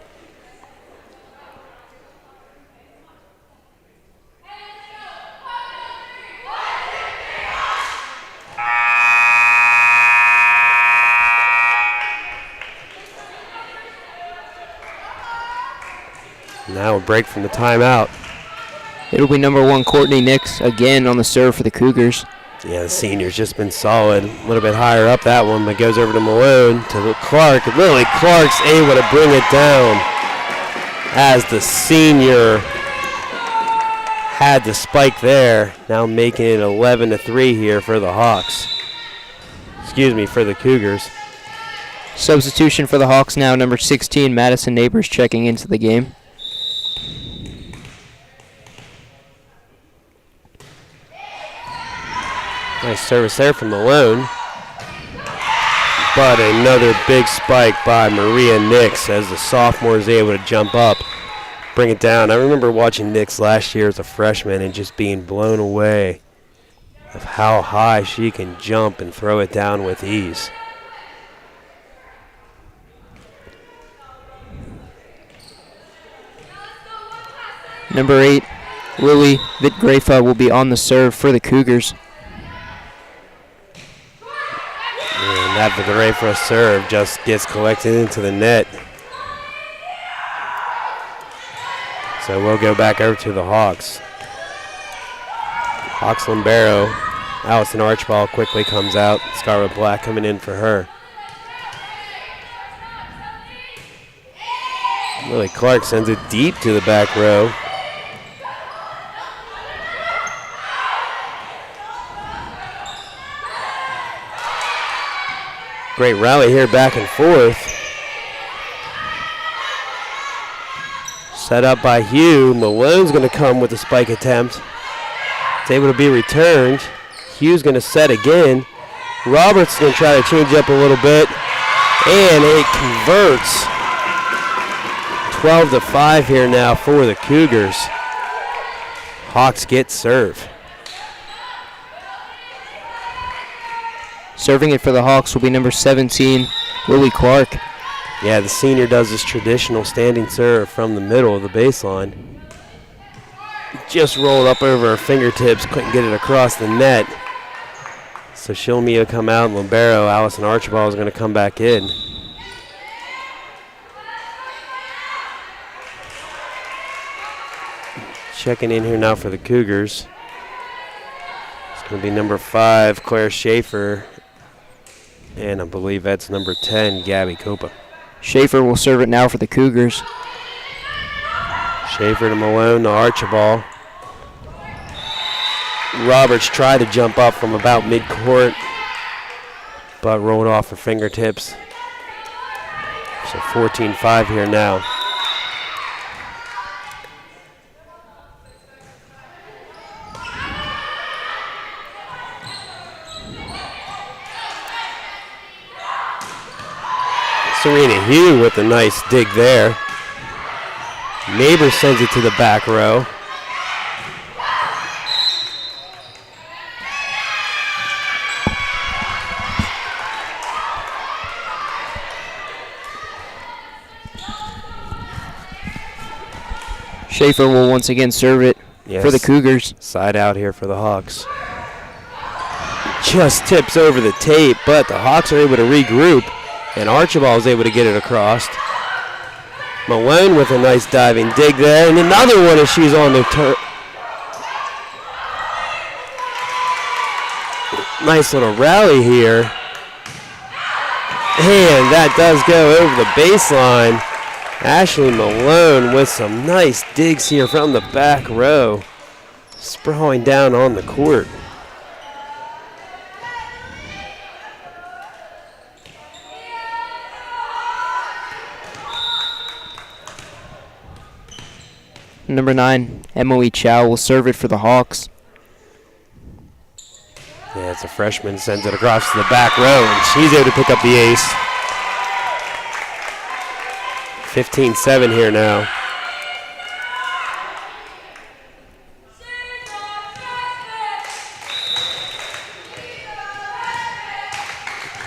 Now a break from the timeout. It'll be number 1 Courtney Nix again on the serve for the Cougars. Yeah, the senior's just been solid. A little bit higher up that one, but goes over to Malone, to Clark. Lily Clark's able to bring it down as the senior had the spike there. Now making it 11-3 here for the Hawks. Excuse me, for the Cougars. Substitution for the Hawks now, number 16, Madison Neighbors checking into the game. Nice service there from Malone. But another big spike by Maria Nix as the sophomore is able to jump up, bring it down. I remember watching Nix last year as a freshman and just being blown away of how high she can jump and throw it down with ease. Number 8, Lily Vitgrafa will be on the serve for the Cougars. And that Vitgrafa serve just gets collected into the net. So we'll go back over to the Hawks. Hawks Libero. Allison Archibald quickly comes out. Scarlet Black coming in for her. Lily Clark sends it deep to the back row. Great rally here back and forth. Set up by Hugh. Malone's going to come with the spike attempt. It's able to be returned. Hugh's going to set again. Roberts going to try to change up a little bit. And it converts. 12-5 here now for the Cougars. Hawks get serve. Serving it for the Hawks will be number 17, Lily Clark. Yeah, the senior does this traditional standing serve from the middle of the baseline. Just rolled up over her fingertips, couldn't get it across the net. So Shilmia come out, and Libero, Allison Archibald is going to come back in. Checking in here now for the Cougars. It's going to be number 5, Claire Schaefer. And I believe that's number 10, Gabby Copa. Schaefer will serve it now for the Cougars. Schaefer to Malone to Archibald. Roberts tried to jump up from about midcourt, but rolled off her fingertips. So 14-5 here now. Serena Hugh with a nice dig there. Neighbor sends it to the back row. Schaefer will once again serve it for the Cougars. Side out here for the Hawks. Just tips over the tape, but the Hawks are able to regroup, and Archibald is able to get it across. Malone with a nice diving dig there, and another one as she's on the nice little rally here. And that does go over the baseline. Ashley Malone with some nice digs here from the back row, sprawling down on the court. Number 9, Emily Chow will serve it for the Hawks. Yeah, it's a freshman, sends it across to the back row, and she's able to pick up the ace. 15-7 here now.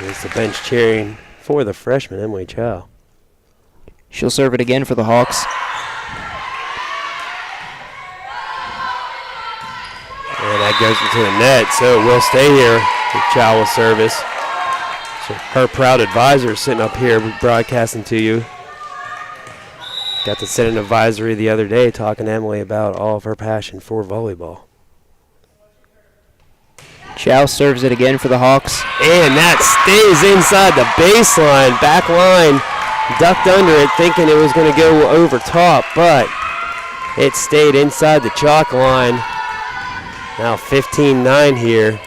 There's the bench cheering for the freshman, Emily Chow. She'll serve it again for the Hawks. And that goes into the net, so we'll stay here with Chow will service. So her proud advisor sitting up here broadcasting to you. Got to sit in advisory the other day talking to Emily about all of her passion for volleyball. Chow serves it again for the Hawks. And that stays inside the baseline. Back line ducked under it thinking it was going to go over top, but it stayed inside the chalk line. Now 15-9 here.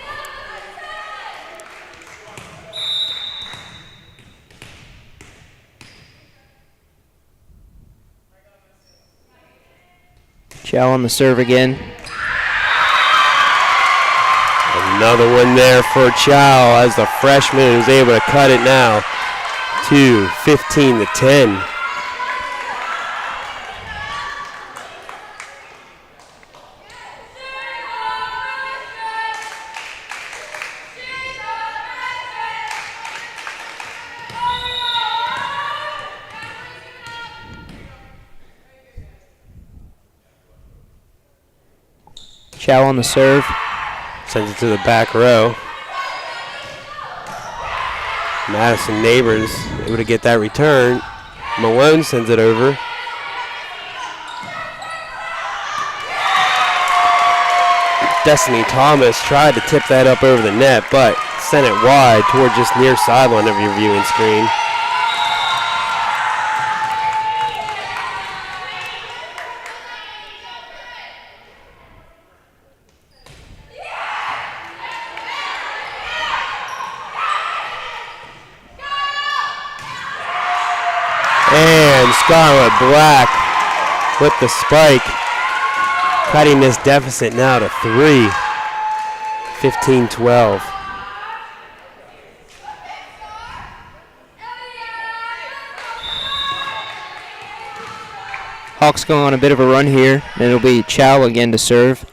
Chow on the serve again. Another one there for Chow as the freshman is able to cut it now to 15-10. Chow on the serve. Sends it to the back row. Madison Neighbors able to get that return. Malone sends it over. Destiny Thomas tried to tip that up over the net, but sent it wide toward just near sideline of your viewing screen. And Scarlett Black with the spike, cutting this deficit now to 3, 15-12. Hawks going on a bit of a run here, and it'll be Chow again to serve.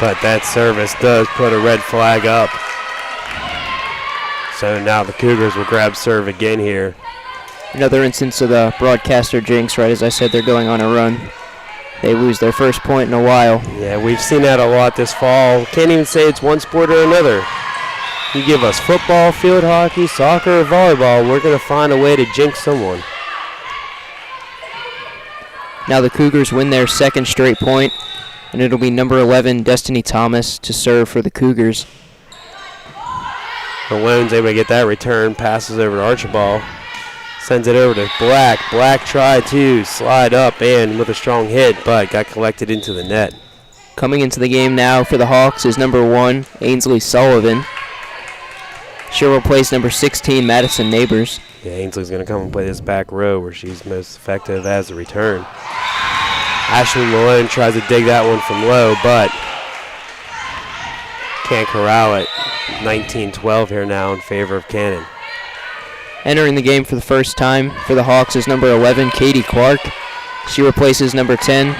But that service does put a red flag up. So now the Cougars will grab serve again here. Another instance of the broadcaster jinx, right as I said, they're going on a run. They lose their first point in a while. Yeah, we've seen that a lot this fall. Can't even say it's one sport or another. You give us football, field hockey, soccer, or volleyball, we're going to find a way to jinx someone. Now the Cougars win their second straight point, and it'll be number 11, Destiny Thomas, to serve for the Cougars. Malone's able to get that return, passes over to Archibald, sends it over to Black. Black tried to slide up and with a strong hit, but got collected into the net. Coming into the game now for the Hawks is number 1, Ainsley Sullivan. She'll replace number 16, Madison Neighbors. Yeah, Ainsley's going to come and play this back row where she's most effective as a return. Ashley Malone tries to dig that one from low, but can't corral it. 19-12 here now in favor of Cannon. Entering the game for the first time for the Hawks is number 11, Katie Clark. She replaces number 10.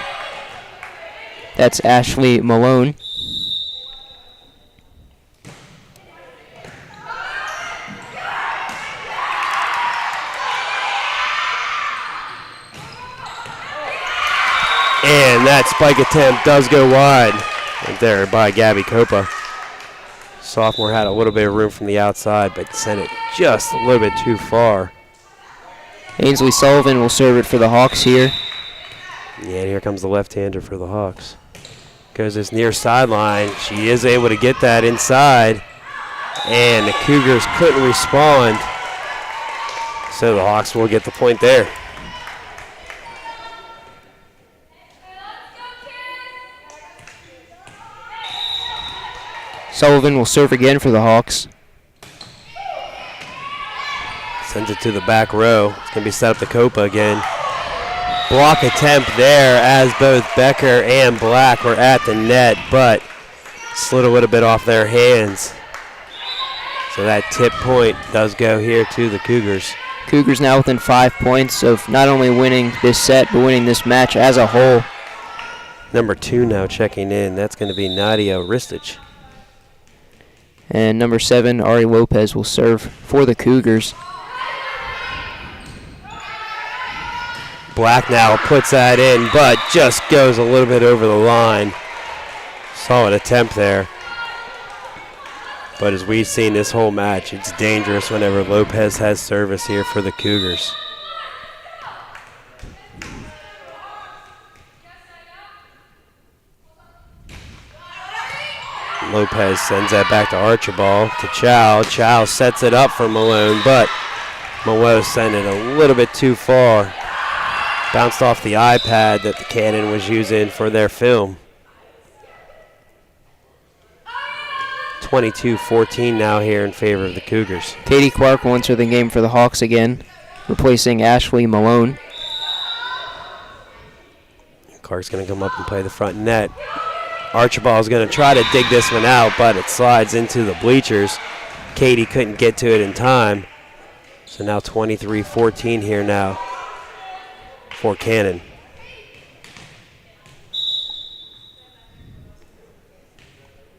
That's Ashley Malone. And that spike attempt does go wide right there by Gabby Copa. Sophomore had a little bit of room from the outside, but sent it just a little bit too far. Ainsley Sullivan will serve it for the Hawks here. Yeah, and here comes the left-hander for the Hawks. Goes this near sideline. She is able to get that inside, and the Cougars couldn't respond. So the Hawks will get the point there. Sullivan will serve again for the Hawks. Sends it to the back row. It's going to be set up to Copa again. Block attempt there as both Becker and Black were at the net, but slid a little bit off their hands. So that tip point does go here to the Cougars. Cougars now within 5 points of not only winning this set, but winning this match as a whole. Number 2 now checking in. That's going to be Nadia Ristich. And number 7, Ari Lopez, will serve for the Cougars. Black now puts that in, but just goes a little bit over the line. Solid attempt there. But as we've seen this whole match, it's dangerous whenever Lopez has service here for the Cougars. Lopez sends that back to Archibald, to Chow. Chow sets it up for Malone, but Malone sent it a little bit too far. Bounced off the iPad that the Cannon was using for their film. 22-14 now here in favor of the Cougars. Katie Clark will enter the game for the Hawks again, replacing Ashley Malone. Clark's going to come up and play the front net. Archibald's going to try to dig this one out, but it slides into the bleachers. Katie couldn't get to it in time. So now 23-14 here now for Cannon.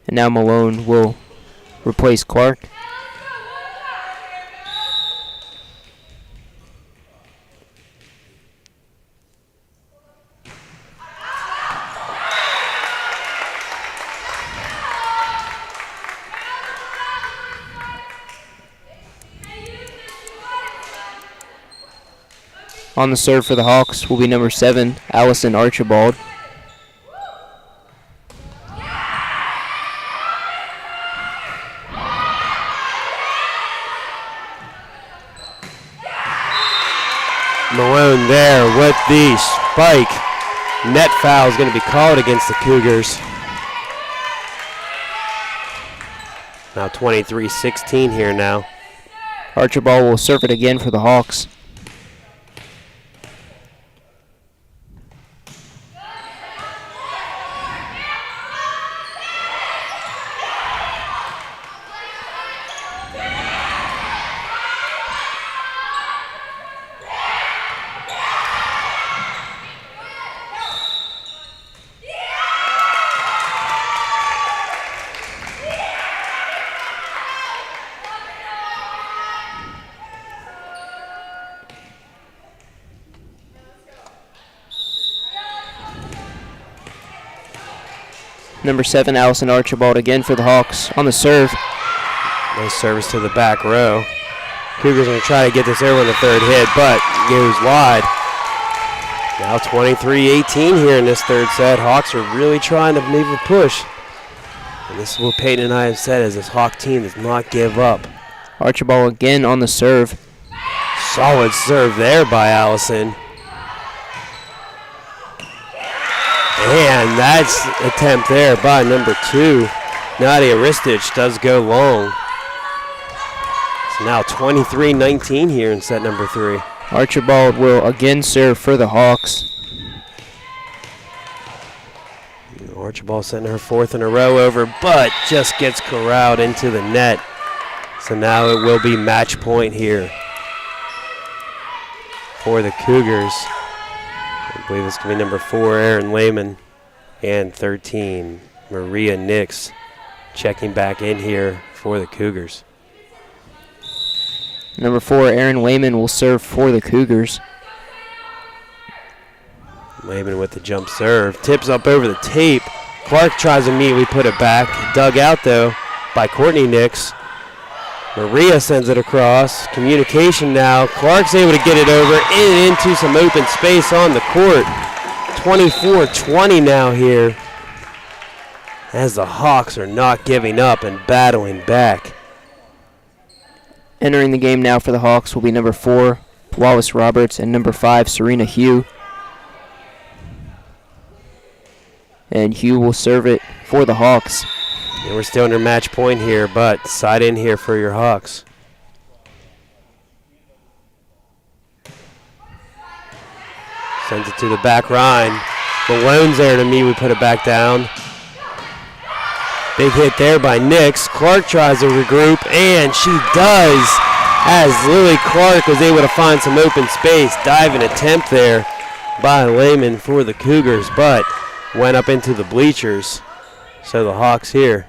And now Malone will replace Clark. On the serve for the Hawks will be number 7, Allison Archibald. Malone there with the spike. Net foul is going to be called against the Cougars. Now 23-16 here now. Archibald will serve it again for the Hawks. Number 7, Allison Archibald again for the Hawks on the serve. Nice service to the back row. Cougars going to try to get this over in the third hit, but goes wide. Now 23-18 here in this third set. Hawks are really trying to make a push. And this is what Peyton and I have said, as this Hawk team does not give up. Archibald again on the serve. Solid serve there by Allison. And that's attempt there by number 2. Nadia Ristich does go long. It's now 23-19 here in set number 3. Archibald will again serve for the Hawks. Archibald setting her 4th in a row over, but just gets corralled into the net. So now it will be match point here for the Cougars. I believe it's going to be number 4, Erin Lehman, and 13, Maria Nix, checking back in here for the Cougars. Number 4, Erin Lehman will serve for the Cougars. Lehman with the jump serve. Tips up over the tape. Clark tries to immediately put it back. Dug out, though, by Courtney Nix. Maria sends it across. Communication now. Clark's able to get it over and into some open space on the court. 24-20 now here, as the Hawks are not giving up and battling back. Entering the game now for the Hawks will be number 4, Wallace Roberts, and number 5, Serena Hugh. And Hugh will serve it for the Hawks. And we're still under match point here, but side in here for your Hawks. Sends it to the back Ryan. Malone's there to me. We put it back down. Big hit there by Nix. Clark tries to regroup, and she does, as Lily Clark was able to find some open space. Diving attempt there by Lehman for the Cougars, but went up into the bleachers. So the Hawks here,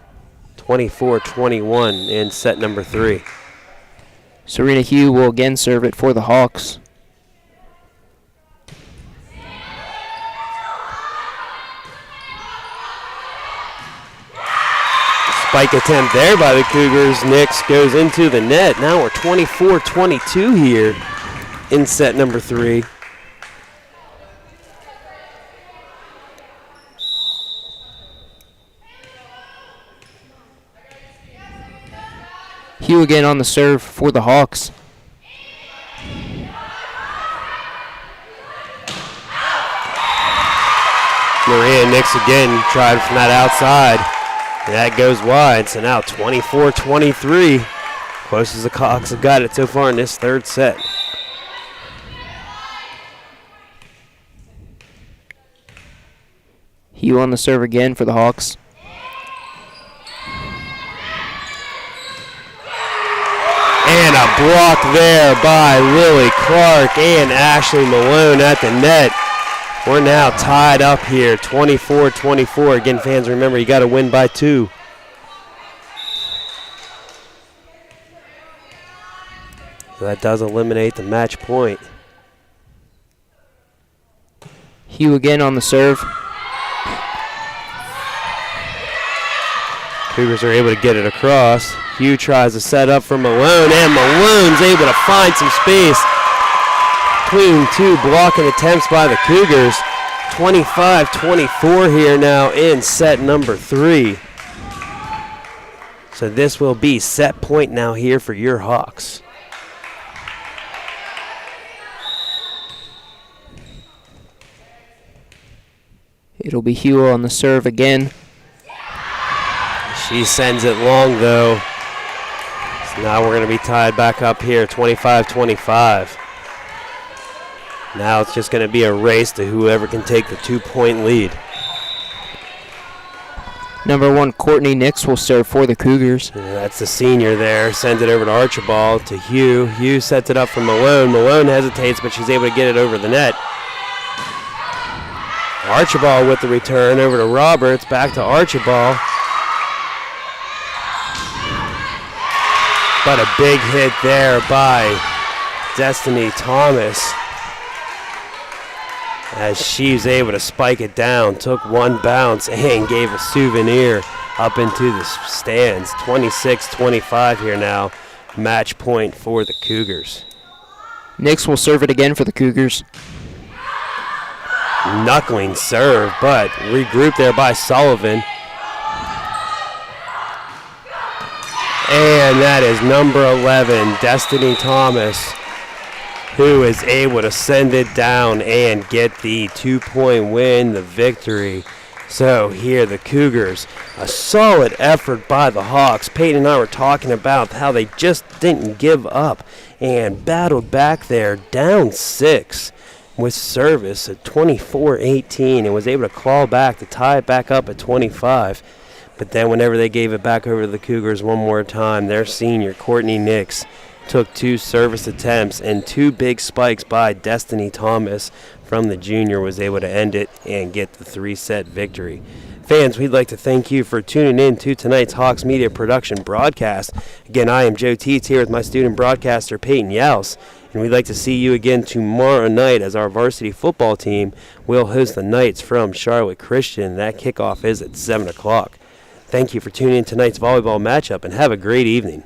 24-21 in set number 3. Serena Hugh will again serve it for the Hawks. Spike attempt there by the Cougars. Nix goes into the net. Now we're 24-22 here in set number 3. Hugh again on the serve for the Hawks. Maria Nix again tried from that outside. That goes wide, so now 24-23. Closest the Hawks have got it so far in this third set. Hugh on the serve again for the Hawks. And a block there by Lily Clark and Ashley Malone at the net. We're now tied up here, 24-24. Again, fans, remember, you got to win by 2. So that does eliminate the match point. Hugh again on the serve. Cougars are able to get it across. Hugh tries to set up for Malone, and Malone's able to find some space. Between 2 blocking attempts by the Cougars. 25-24 here now in set number 3. So this will be set point now here for your Hawks. It'll be Hugh on the serve again. She sends it long, though. So now we're going to be tied back up here, 25-25. Now it's just going to be a race to whoever can take the 2-point lead. Number 1, Courtney Nix will serve for the Cougars. And that's the senior there. Sends it over to Archibald, to Hugh. Hugh sets it up for Malone. Malone hesitates, but she's able to get it over the net. Archibald with the return over to Roberts. Back to Archibald. But a big hit there by Destiny Thomas, as she's able to spike it down, took one bounce and gave a souvenir up into the stands. 26-25 here now, match point for the Cougars. Nix will serve it again for the Cougars. Knuckling serve, but regrouped there by Sullivan. And that is number 11, Destiny Thomas, who is able to send it down and get the 2-point win, the victory. So here the Cougars, a solid effort by the Hawks. Peyton and I were talking about how they just didn't give up and battled back there, down 6 with service at 24-18, and was able to claw back to tie it back up at 25. But then whenever they gave it back over to the Cougars one more time, their senior, Courtney Nix, took 2 service attempts, and 2 big spikes by Destiny Thomas from the junior was able to end it and get the 3-set victory. Fans, we'd like to thank you for tuning in to tonight's Hawks Media Production broadcast. Again, I am Joe Teets here with my student broadcaster Peyton Yals, and we'd like to see you again tomorrow night as our varsity football team will host the Knights from Charlotte Christian. That kickoff is at 7 o'clock. Thank you for tuning in tonight's volleyball matchup, and have a great evening.